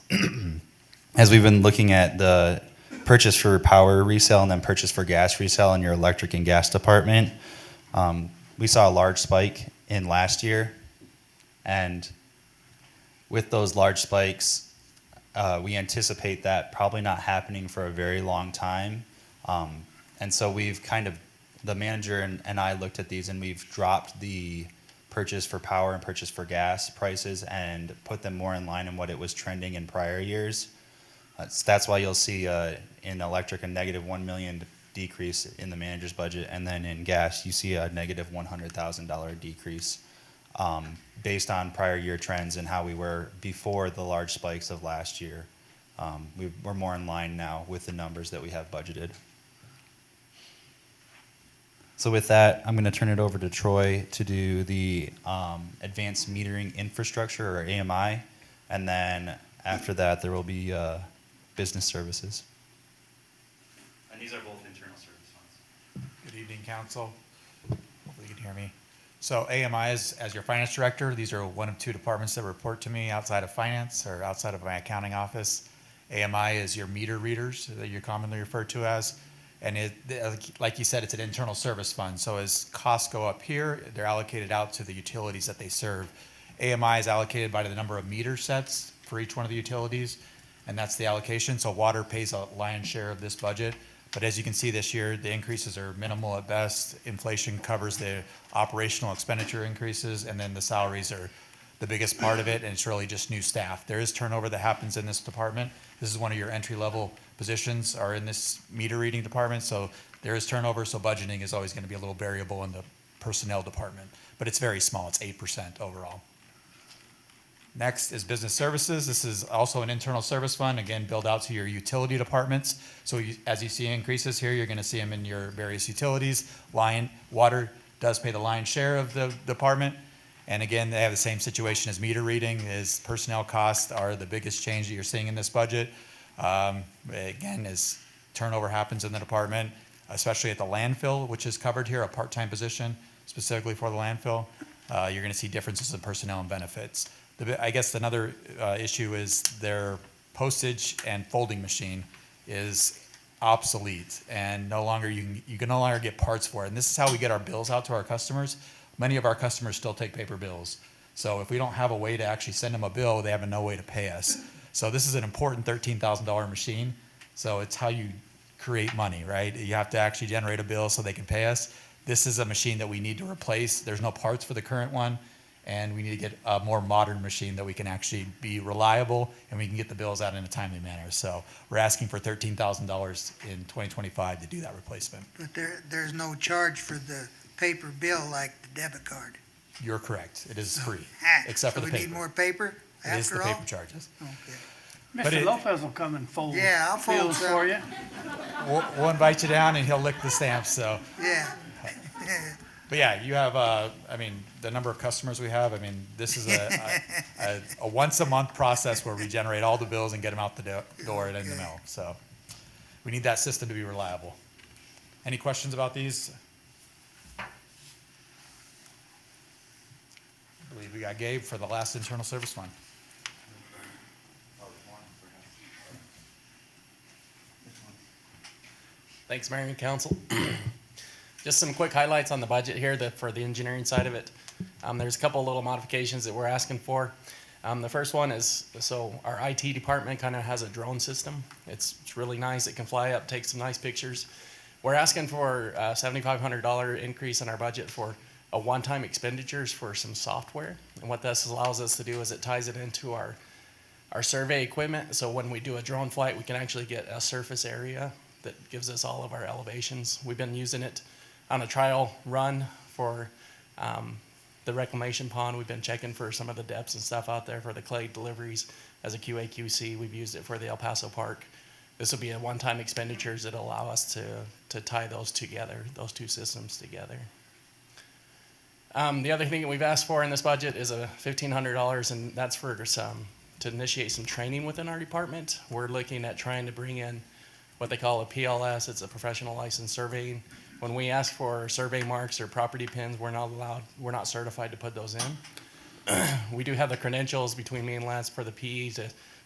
as we've been looking at the purchase for power resale and then purchase for gas resale in your electric and gas department, we saw a large spike in last year. And with those large spikes, we anticipate that probably not happening for a very long time. And so we've the manager and I looked at these and we've dropped the purchase for power and purchase for gas prices and put them more in line in what it was trending in prior years. That's why you'll see in electric a negative $1 million decrease in the manager's budget, and then in gas you see a negative $100,000 decrease based on prior year trends and how we were before the large spikes of last year. We're more in line now with the numbers that we have budgeted. So with that, I'm going to turn it over to Troy to do the advanced metering infrastructure, or AMI, and then after that there will be business services. And these are both internal service funds. Good evening, council. Hopefully you can hear me. So AMI is, as your finance director, these are one of two departments that report to me outside of finance or outside of my accounting office. AMI is your meter readers that you're commonly referred to as. And like you said, it's an internal service fund. So as costs go up here, they're allocated out to the utilities that they serve. AMI is allocated by the number of meter sets for each one of the utilities, and that's the allocation. So water pays a lion's share of this budget. But as you can see this year, the increases are minimal at best. Inflation covers the operational expenditure increases, and then the salaries are the biggest part of it, and it's really just new staff. There is turnover that happens in this department. This is one of your entry-level positions are in this meter reading department, so there is turnover, so budgeting is always going to be a little variable in the personnel department, but it's very small. It's 8% overall. Next is business services. This is also an internal service fund, again, billed out to your utility departments. So as you see increases here, you're going to see them in your various utilities. Water does pay the lion's share of the department. And again, they have the same situation as meter reading, is personnel costs are the biggest change that you're seeing in this budget. Again, as turnover happens in the department, especially at the landfill, which is covered here, a part-time position specifically for the landfill, you're going to see differences in personnel and benefits. I guess another issue is their postage and folding machine is obsolete, and you can no longer get parts for it. And this is how we get our bills out to our customers. Many of our customers still take paper bills. So if we don't have a way to actually send them a bill, they have no way to pay us. So this is an important $13,000 machine. So it's how you create money, right? You have to actually generate a bill so they can pay us. This is a machine that we need to replace. There's no parts for the current one, and we need to get a more modern machine that we can actually be reliable and we can get the bills out in a timely manner. So we're asking for $13,000 in 2025 to do that replacement. But there's no charge for the paper bill like the debit card. You're correct. It is free, Ah, except for so the we need paper. more paper It is the after all? paper charges. Okay. But Mr. Lopez will come and fold Yeah, I'll fold bills some. for you. We'll invite you down and he'll lick the stamps, so. Yeah. But yeah, you have, the number of customers we have, this is a once a month process where we generate all the bills and get them out the door and in the mail. So we need that system to be reliable. Any questions about these? I believe we got Gabe for the last internal service fund. Thanks, Mayor and Council. Just some quick highlights on the budget here for the engineering side of it. There's a couple little modifications that we're asking for. The first one is, so our IT department kind of has a drone system. It's really nice. It can fly up, take some nice pictures. We're asking for a $7,500 increase in our budget for a one-time expenditures for some software. And what this allows us to do is it ties it into our survey equipment. So when we do a drone flight, we can actually get a surface area that gives us all of our elevations. We've been using it on a trial run for the reclamation pond. We've been checking for some of the depths and stuff out there for the clay deliveries as a QA/QC. We've used it for the El Paso Park. This will be a one-time expenditures that allow us to tie those together, those two systems together. The other thing that we've asked for in this budget is a $1,500, and that's for to initiate some training within our department. We're looking at trying to bring in what they call a PLS. It's a professional license surveying. When we ask for survey marks or property pins, we're not certified to put those in. We do have the credentials between me and Lance for the PE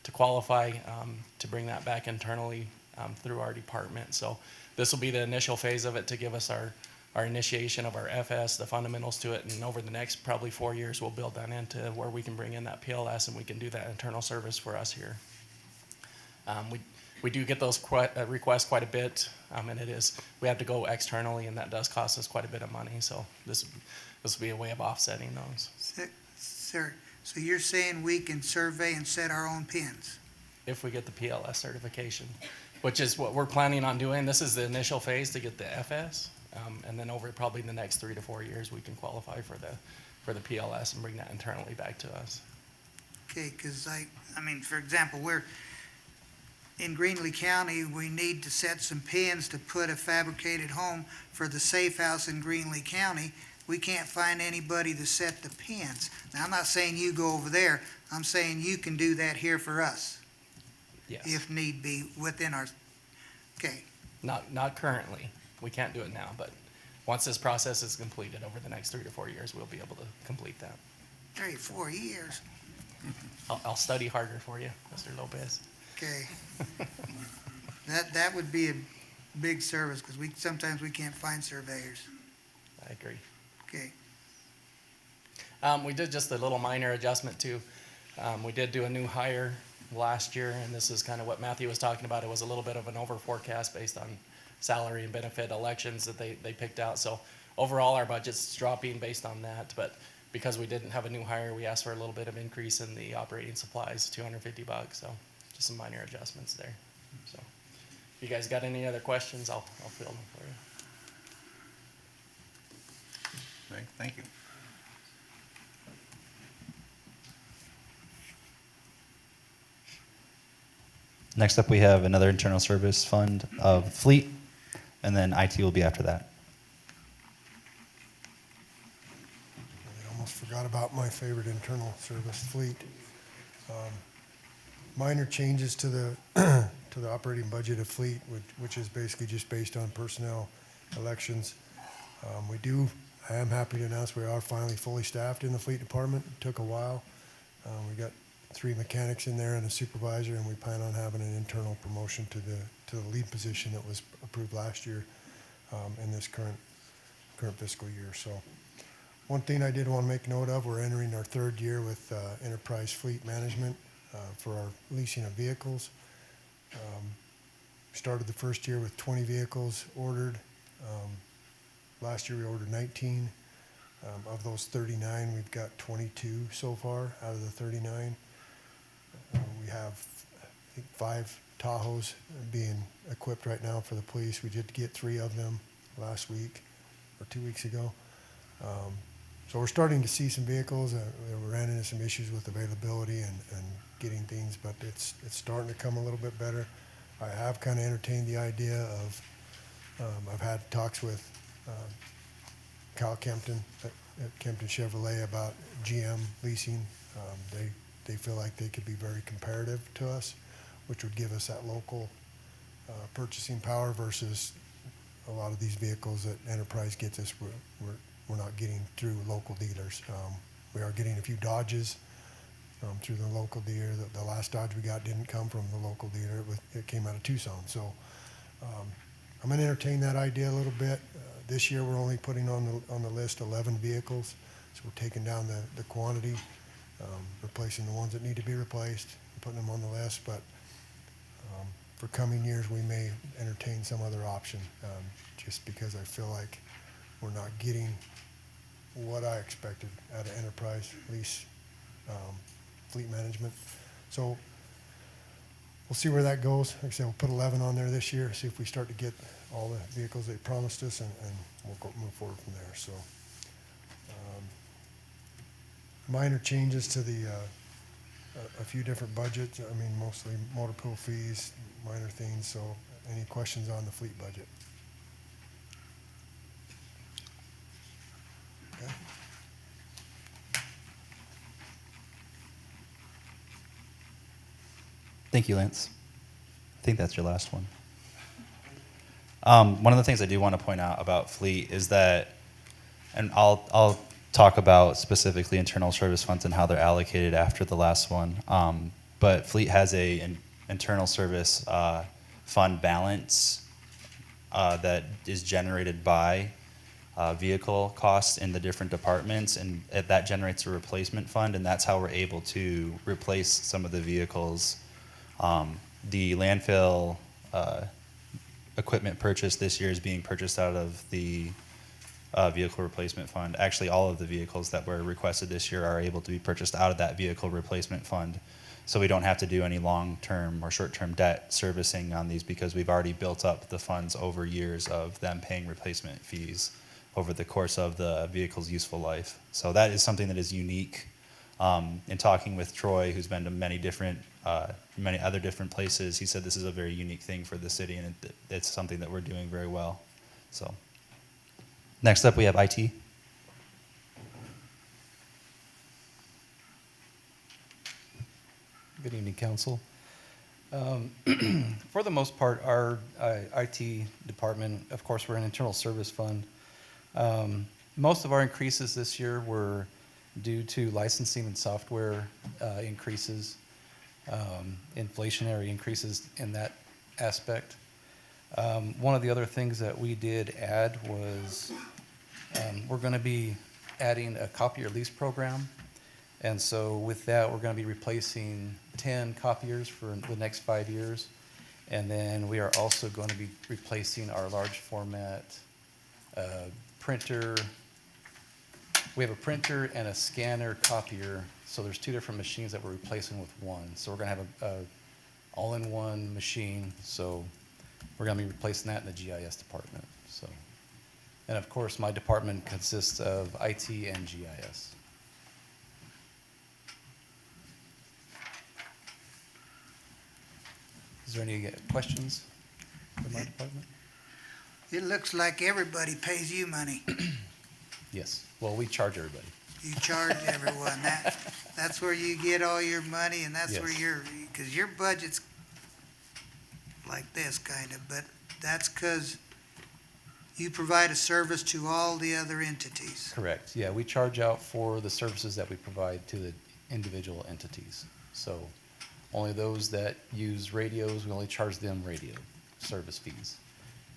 to qualify to bring that back internally through our department. So this will be the initial phase of it to give us our initiation of our FS, the fundamentals to it, and over the next probably 4 years, we'll build that into where we can bring in that PLS and we can do that internal service for us here. We do get those requests quite a bit, and we have to go externally, and that does cost us quite a bit of money. So this will be a way of offsetting those. Sir, so you're saying we can survey and set our own pins? If we get the PLS certification, which is what we're planning on doing. This is the initial phase to get the FS, and then over probably the next 3 to 4 years, we can qualify for the PLS and bring that internally back to us. Okay, because I mean, for example, in Greenlee County, we need to set some pins to put a fabricated home for the safe house in Greenlee County. We can't find anybody to set the pins. Now, I'm not saying you go over there. I'm saying you can do that here for us. Yes. If need be, within our, okay. Not currently. We can't do it now, but once this process is completed over the next 3 to 4 years, we'll be able to complete that. 3 to 4 years. I'll study harder for you, Mr. Lopez. Okay. That would be a big service, because sometimes we can't find surveyors. I agree. Okay. We did just a little minor adjustment too. We did do a new hire last year, and this is kind of what Matthew was talking about. It was a little bit of an over forecast based on salary and benefit elections that they picked out. So overall, our budget's dropping based on that, but because we didn't have a new hire, we asked for a little bit of increase in the operating supplies, $250. So just some minor adjustments there. So if you guys got any other questions, I'll field them for you. Okay, thank you. Next up, we have another internal service fund of fleet, and then IT will be after that. I almost forgot about my favorite internal service, fleet. Minor changes to the to the operating budget of fleet, which is basically just based on personnel elections. I am happy to announce we are finally fully staffed in the fleet department. It took a while. We got 3 mechanics in there and a supervisor, and we plan on having an internal promotion to the lead position that was approved last year in this current fiscal year. So one thing I did want to make note of, we're entering our 3rd year with enterprise fleet management for our leasing of vehicles. Started the first year with 20 vehicles ordered. Last year we ordered 19. Of those 39, we've got 22 so far out of the 39. We have, I think, 5 Tahoes being equipped right now for the police. We did get 3 of them last week or 2 weeks ago. So we're starting to see some vehicles. We ran into some issues with availability and getting things, but it's starting to come a little bit better. I have kind of entertained the idea of, I've had talks with Kyle Kempton at Kempton Chevrolet about GM leasing. They feel like they could be very comparative to us, which would give us that local purchasing power versus a lot of these vehicles that Enterprise gets us. We're not getting through local dealers. We are getting a few Dodges through the local dealer. The last Dodge we got didn't come from the local dealer. It came out of Tucson. So I'm going to entertain that idea a little bit. This year, we're only putting on the list 11 vehicles, so we're taking down the quantity, replacing the ones that need to be replaced, and putting them on the list, but for coming years, we may entertain some other option, just because I feel like we're not getting what I expected out of enterprise lease fleet management. So we'll see where that goes. Like I said, we'll put 11 on there this year, see if we start to get all the vehicles they promised us, and we'll move forward from there. So minor changes to the a few different budgets. I mean, mostly motor pool fees, minor things. So any questions on the fleet budget? Okay. Thank you, Lance. I think that's your last one. One of the things I do want to point out about fleet is that, and I'll talk about specifically internal service funds and how they're allocated after the last one. But fleet has an internal service fund balance that is generated by vehicle costs in the different departments, and that generates a replacement fund, and that's how we're able to replace some of the vehicles. The landfill equipment purchase this year is being purchased out of the vehicle replacement fund. Actually, all of the vehicles that were requested this year are able to be purchased out of that vehicle replacement fund. So we don't have to do any long-term or short-term debt servicing on these, because we've already built up the funds over years of them paying replacement fees over the course of the vehicle's useful life. So that is something that is unique. In talking with Troy, who's been to many other different places, he said this is a very unique thing for the city, and it's something that we're doing very well. So next up, we have IT. Good evening, council. For the most part, our IT department, of course, we're an internal service fund. Most of our increases this year were due to licensing and software increases, inflationary increases in that aspect. One of the other things that we did add was we're going to be adding a copier lease program. And so with that, we're going to be replacing 10 copiers for the next 5 years. And then we are also going to be replacing our large format printer. We have a printer and a scanner copier. So there's two different machines that we're replacing with one. So we're going to have a all-in-one machine. So we're going to be replacing that in the GIS department. So, and of course, my department consists of IT and GIS. Is there any questions for my department? It looks like everybody pays you money. Yes. Well, we charge everybody. You charge everyone. That's where you get all your money, and that's where Yes. because your budget's like this kind of, but that's because you provide a service to all the other entities. Correct. Yeah, we charge out for the services that we provide to the individual entities. So only those that use radios, we only charge them radio service fees.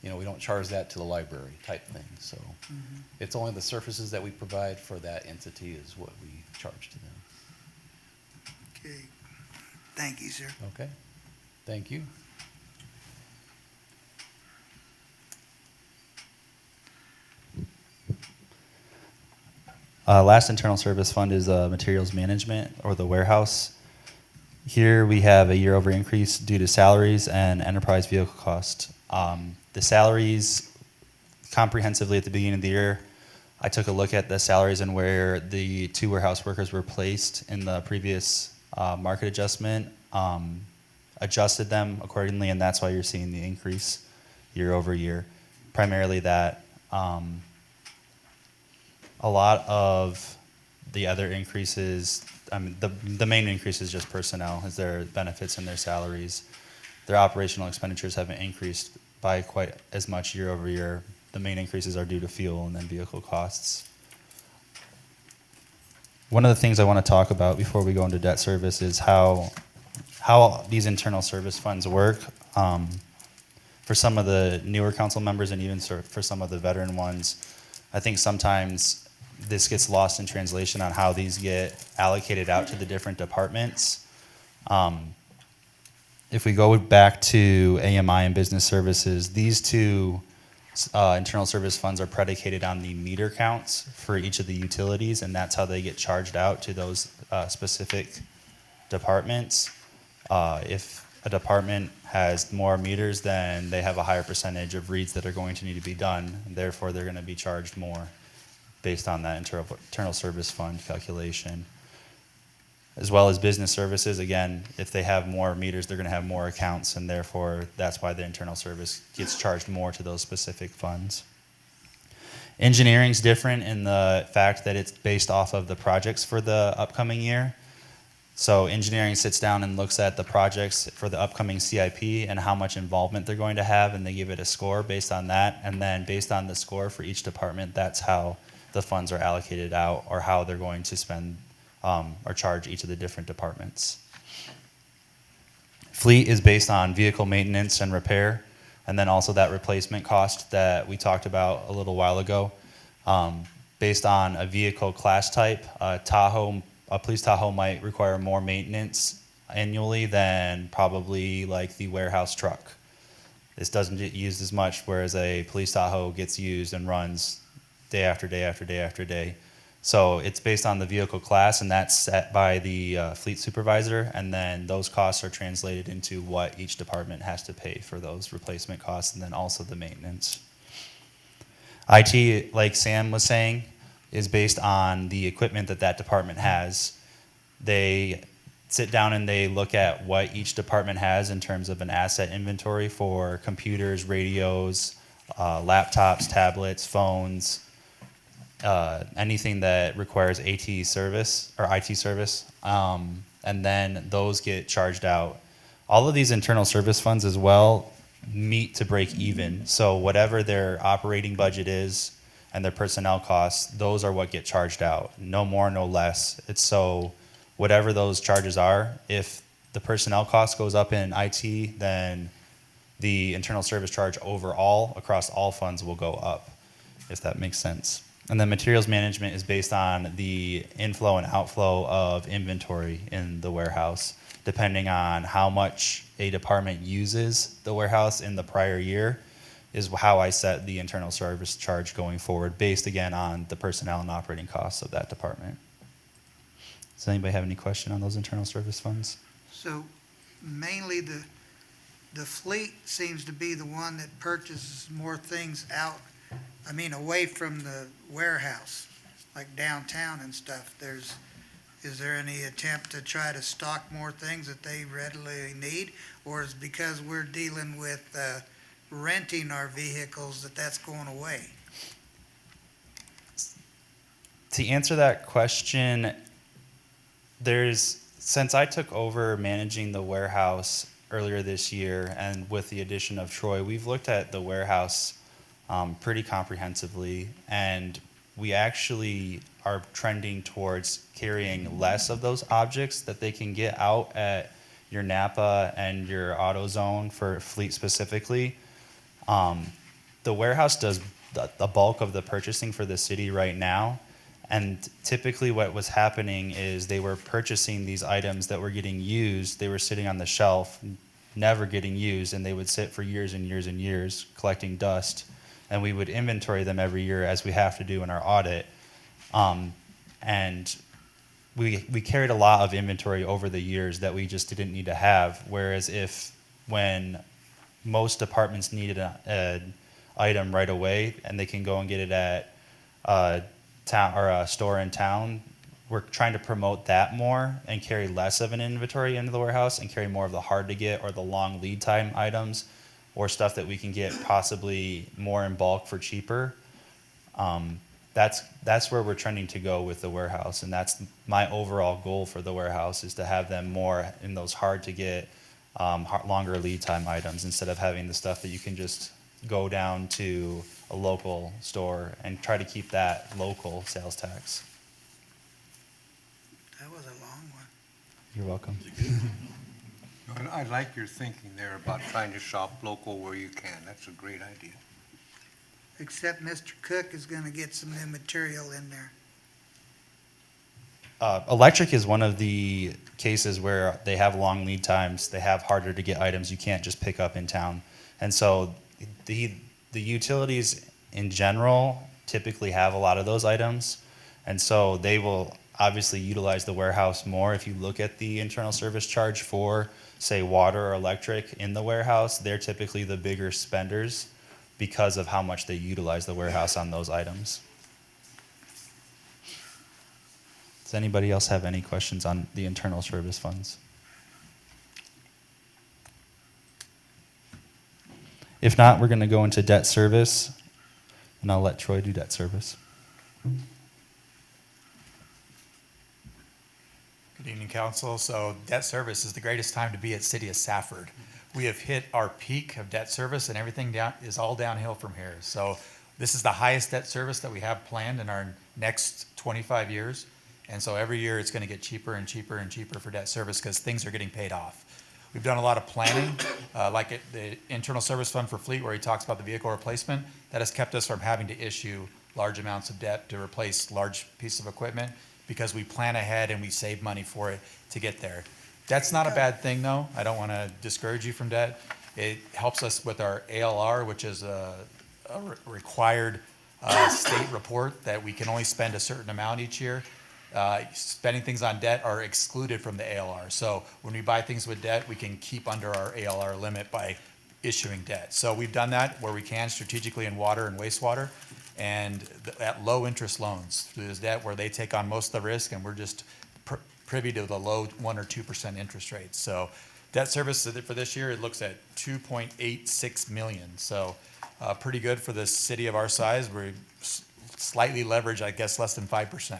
You know, we don't charge that to the library type thing. So it's only the services that we provide for that entity is what we charge to them. Okay. Thank you, sir. Okay. Thank you. Last internal service fund is materials management, or the warehouse. Here we have a year-over increase due to salaries and enterprise vehicle cost. The salaries, comprehensively at the beginning of the year, I took a look at the salaries and where the 2 warehouse workers were placed in the previous market adjustment, adjusted them accordingly, and that's why you're seeing the increase year over year. Primarily that. A lot of the other increases, I mean, the main increase is just personnel, is their benefits and their salaries. Their operational expenditures haven't increased by quite as much year over year. The main increases are due to fuel and then vehicle costs. One of the things I want to talk about before we go into debt service is how these internal service funds work. for some of the newer council members and even for some of the veteran ones, I think sometimes this gets lost in translation on how these get allocated out to the different departments. If we go back to AMI and business services, these two internal service funds are predicated on the meter counts for each of the utilities, and that's how they get charged out to those specific departments. If a department has more meters, then they have a higher percentage of reads that are going to need to be done, and therefore they're going to be charged more based on that internal service fund calculation. As well as business services, again, if they have more meters, they're going to have more accounts, and therefore that's why the internal service gets charged more to those specific funds. Engineering's different in the fact that it's based off of the projects for the upcoming year. So engineering sits down and looks at the projects for the upcoming CIP and how much involvement they're going to have, and they give it a score based on that. And then based on the score for each department, that's how the funds are allocated out, or how they're going to spend or charge each of the different departments. Fleet is based on vehicle maintenance and repair, and then also that replacement cost that we talked about a little while ago. Based on a vehicle class type, a police Tahoe might require more maintenance annually than probably like the warehouse truck. This doesn't get used as much, whereas a police Tahoe gets used and runs day after day after day after day. So it's based on the vehicle class, and that's set by the fleet supervisor, and then those costs are translated into what each department has to pay for those replacement costs, and then also the maintenance. IT, like Sam was saying, is based on the equipment that that department has. They sit down and they look at what each department has in terms of an asset inventory for computers, radios, laptops, tablets, phones, anything that requires AT service or IT service, and then those get charged out. All of these internal service funds as well meet to break even. So whatever their operating budget is and their personnel costs, those are what get charged out. No more, no less. It's so whatever those charges are, if the personnel cost goes up in IT, then the internal service charge overall across all funds will go up, if that makes sense. And then materials management is based on the inflow and outflow of inventory in the warehouse, depending on how much a department uses the warehouse in the prior year, is how I set the internal service charge going forward, based again on the personnel and operating costs of that department. Does anybody have any question on those internal service funds? So mainly the fleet seems to be the one that purchases more things out, I mean, away from the warehouse, like downtown and stuff. Is there any attempt to try to stock more things that they readily need? Or is it because we're dealing with renting our vehicles that's going away? To answer that question, since I took over managing the warehouse earlier this year, and with the addition of Troy, we've looked at the warehouse pretty comprehensively, and we actually are trending towards carrying less of those objects that they can get out at your Napa and your AutoZone for fleet specifically. The warehouse does the bulk of the purchasing for the city right now. And typically what was happening is they were purchasing these items that were getting used. They were sitting on the shelf, never getting used, and they would sit for years and years and years collecting dust. And we would inventory them every year, as we have to do in our audit. And we carried a lot of inventory over the years that we just didn't need to have. Whereas when most departments needed an item right away, and they can go and get it at town or a store in town, we're trying to promote that more and carry less of an inventory into the warehouse and carry more of the hard to get or the long lead time items, or stuff that we can get possibly more in bulk for cheaper. That's where we're trending to go with the warehouse, and that's my overall goal for the warehouse, is to have them more in those hard to get, longer lead time items, instead of having the stuff that you can just go down to a local store and try to keep that local sales tax. That was a long one. You're welcome. I like your thinking there about trying to shop local where you can. That's a great idea. Except Mr. Cook is gonna get some new material in there. Electric is one of the cases where they have long lead times. They have harder to get items you can't just pick up in town. And so the utilities in general typically have a lot of those items. And so they will obviously utilize the warehouse more. If you look at the internal service charge for, say, water or electric in the warehouse, they're typically the bigger spenders because of how much they utilize the warehouse on those items. Does anybody else have any questions on the internal service funds? If not, we're going to go into debt service, and I'll let Troy do debt service. Good evening, council. So debt service is the greatest time to be at City of Safford. We have hit our peak of debt service and everything down is all downhill from here. So this is the highest debt service that we have planned in our next 25 years. And so every year it's going to get cheaper and cheaper and cheaper for debt service because things are getting paid off. We've done a lot of planning, the internal service fund for fleet where he talks about the vehicle replacement. That has kept us from having to issue large amounts of debt to replace large pieces of equipment because we plan ahead and we save money for it to get there. That's not a bad thing though. I don't want to discourage you from debt. It helps us with our ALR, which is a required state report that we can only spend a certain amount each year. Spending things on debt are excluded from the ALR. So when we buy things with debt, we can keep under our ALR limit by issuing debt. So we've done that where we can strategically in water and wastewater and at low interest loans through this debt where they take on most of the risk and we're just privy to the low 1 or 2% interest rates. So debt service for this year, it looks at 2.86 million. So pretty good for the city of our size. We're slightly leveraged, I guess, less than 5%.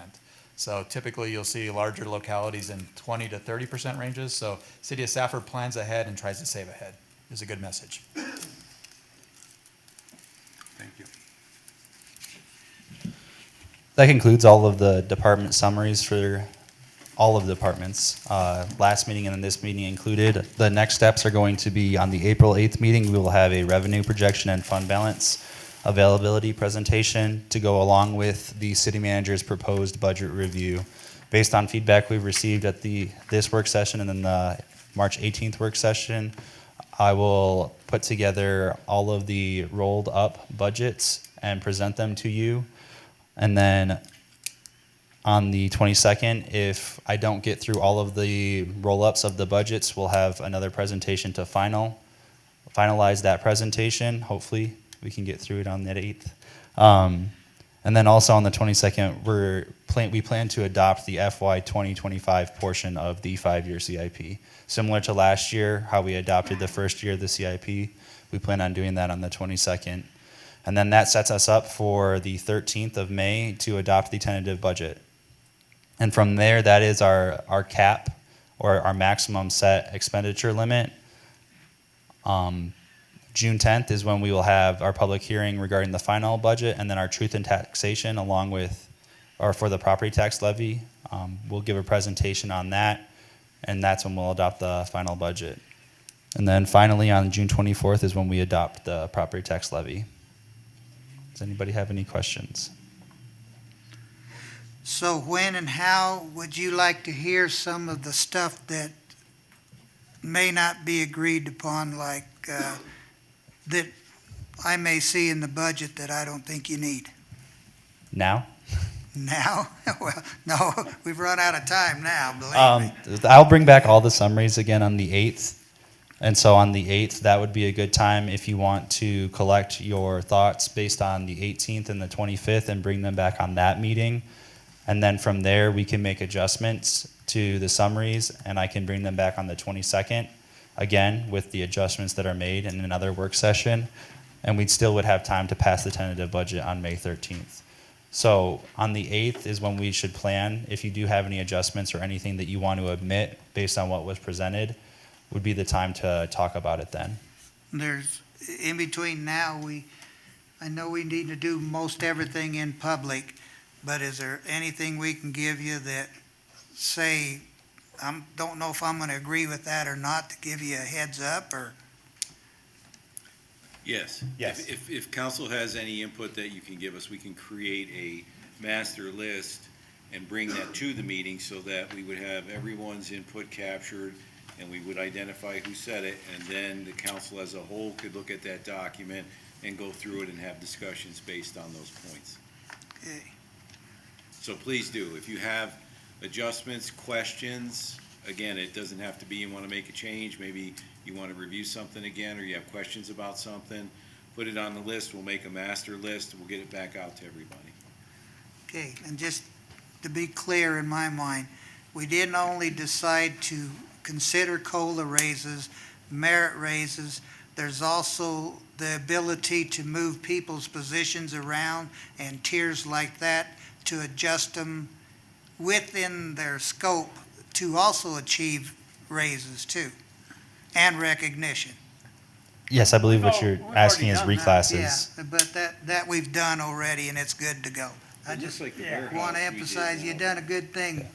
So typically you'll see larger localities in 20 to 30% ranges. So City of Safford plans ahead and tries to save ahead. Is a good message. Thank you. That concludes all of the department summaries for all of the departments. Last meeting and then this meeting included. The next steps are going to be on the April 8th meeting. We will have a revenue projection and fund balance availability presentation to go along with the city manager's proposed budget review. Based on feedback we've received at this work session and then the March 18th work session, I will put together all of the rolled up budgets and present them to you. And then on the 22nd, if I don't get through all of the roll-ups of the budgets, we'll have another presentation to finalize that presentation. Hopefully, we can get through it on that 8th. And then also on the 22nd, we plan to adopt the FY 2025 portion of the 5-year CIP. Similar to last year, how we adopted the first year of the CIP, we plan on doing that on the 22nd. And then that sets us up for the 13th of May to adopt the tentative budget. And from there, that is our cap or our maximum set expenditure limit. June 10th is when we will have our public hearing regarding the final budget and then our truth in taxation along with, or for the property tax levy. We'll give a presentation on that and that's when we'll adopt the final budget. And then finally on June 24th is when we adopt the property tax levy. Does anybody have any questions? So when and how would you like to hear some of the stuff that may not be agreed upon, like that I may see in the budget that I don't think you need? Now? Now? Well, no, we've run out of time now, believe me. I'll bring back all the summaries again on the 8th. And so on the 8th, that would be a good time if you want to collect your thoughts based on the 18th and the 25th and bring them back on that meeting. And then from there, we can make adjustments to the summaries and I can bring them back on the 22nd, again, with the adjustments that are made in another work session. And we still would have time to pass the tentative budget on May 13th. So on the 8th is when we should plan. If you do have any adjustments or anything that you want to omit based on what was presented, would be the time to talk about it then. There's, in between now, I know we need to do most everything in public, but is there anything we can give you that, say, don't know if I'm gonna agree with that or not, to give you a heads up, or, Yes. Yes. If council has any input that you can give us, we can create a master list and bring that to the meeting so that we would have everyone's input captured and we would identify who said it, and then the council as a whole could look at that document and go through it and have discussions based on those points. okay. So please do. If you have adjustments, questions, again, it doesn't have to be you want to make a change. Maybe you want to review something again, or you have questions about something, put it on the list. We'll make a master list. We'll get it back out to everybody. Okay, and just to be clear in my mind, we didn't only decide to consider COLA raises, merit raises, there's also the ability to move people's positions around and tiers like that to adjust them within their scope to also achieve raises too, and recognition. Yes, I believe what you're We've asking is already done that. reclasses. Yeah, but that we've done already, and it's good to go. I It just looks like the yeah, warehouse want to we did emphasize you well. done a good thing.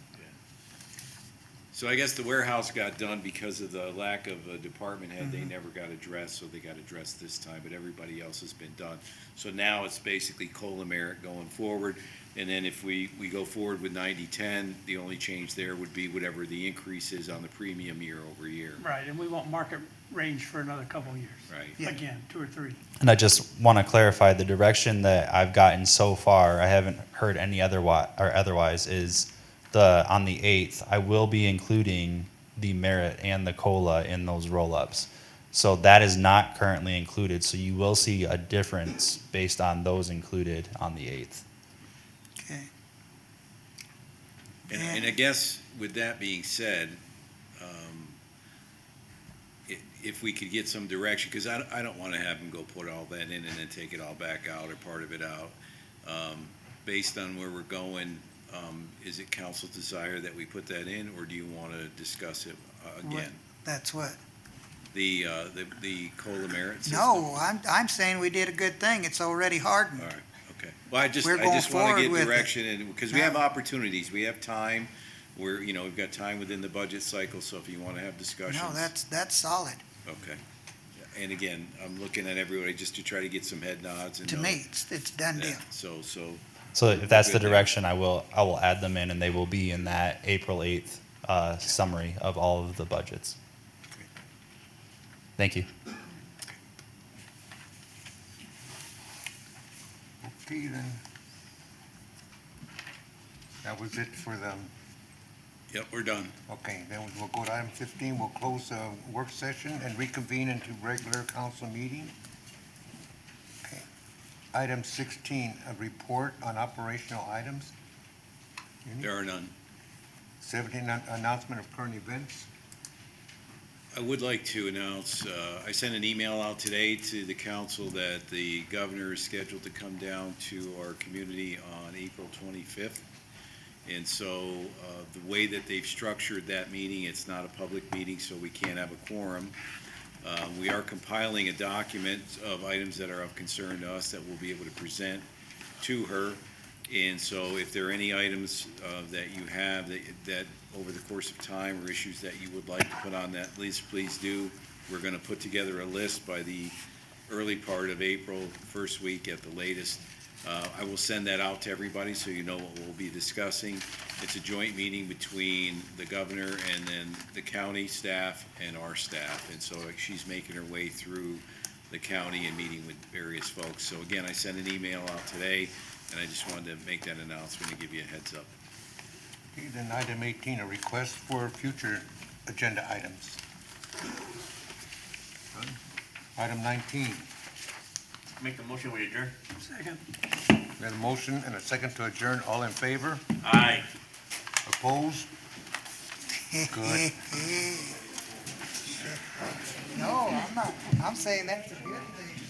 So I guess the warehouse got done because of the lack of a department head. They never got addressed, so they got addressed this time, but everybody else has been done. So now it's basically COLA merit going forward. And then if we go forward with 90-10, the only change there would be whatever the increase is on the premium year over year. Right, and we won't market range for another couple of years. Right. Yeah. Again, 2 or 3. And I just want to clarify the direction that I've gotten so far. I haven't heard any otherwise is on the 8th, I will be including the merit and the COLA in those roll-ups. So that is not currently included, so you will see a difference based on those included on the 8th. Okay. And I guess with that being said, if we could get some direction, because I don't want to have them go put all that in and then take it all back out or part of it out. Based on where we're going, is it council's desire that we put that in, or do you want to discuss it again? That's what? The COLA merit system? No, I'm saying we did a good thing. It's already hardened. All right, okay. Well, I just We're want going to forward get with it. direction, and, because we have No. opportunities, we have time, we've got time within the budget cycle, so if you want to have discussions. No, that's solid. Okay. And again, I'm looking at everybody just to try to get some head nods and. To know- me, it's done Yeah, deal. So if that's the Good there. direction, I will add them in, and they will be in that April 8th summary of all of the budgets. Thank you. Okay, then. That was it for the, Yep, we're done. okay, then we'll go to item 15. We'll close the work session and reconvene into regular council meeting. Okay. Item 16, a report on operational items. There are none. 17, announcement of current events. I would like to announce, I sent an email out today to the council that the governor is scheduled to come down to our community on April 25th. And so the way that they've structured that meeting, it's not a public meeting, so we can't have a quorum. We are compiling a document of items that are of concern to us that we'll be able to present to her. And so if there are any items that you have that over the course of time or issues that you would like to put on that list, please do. We're going to put together a list by the early part of April, first week at the latest. I will send that out to everybody so you know what we'll be discussing. It's a joint meeting between the governor and then the county staff and our staff. And so she's making her way through the county and meeting with various folks. So again, I sent an email out today, and I just wanted to make that announcement and give you a heads up. Okay, then item 18, a request for future agenda items. Item 19, Make the motion, we adjourn. Second. we have a motion and a second to adjourn. All in favor? Aye. Opposed? Good. No, I'm not. I'm saying that's a good thing.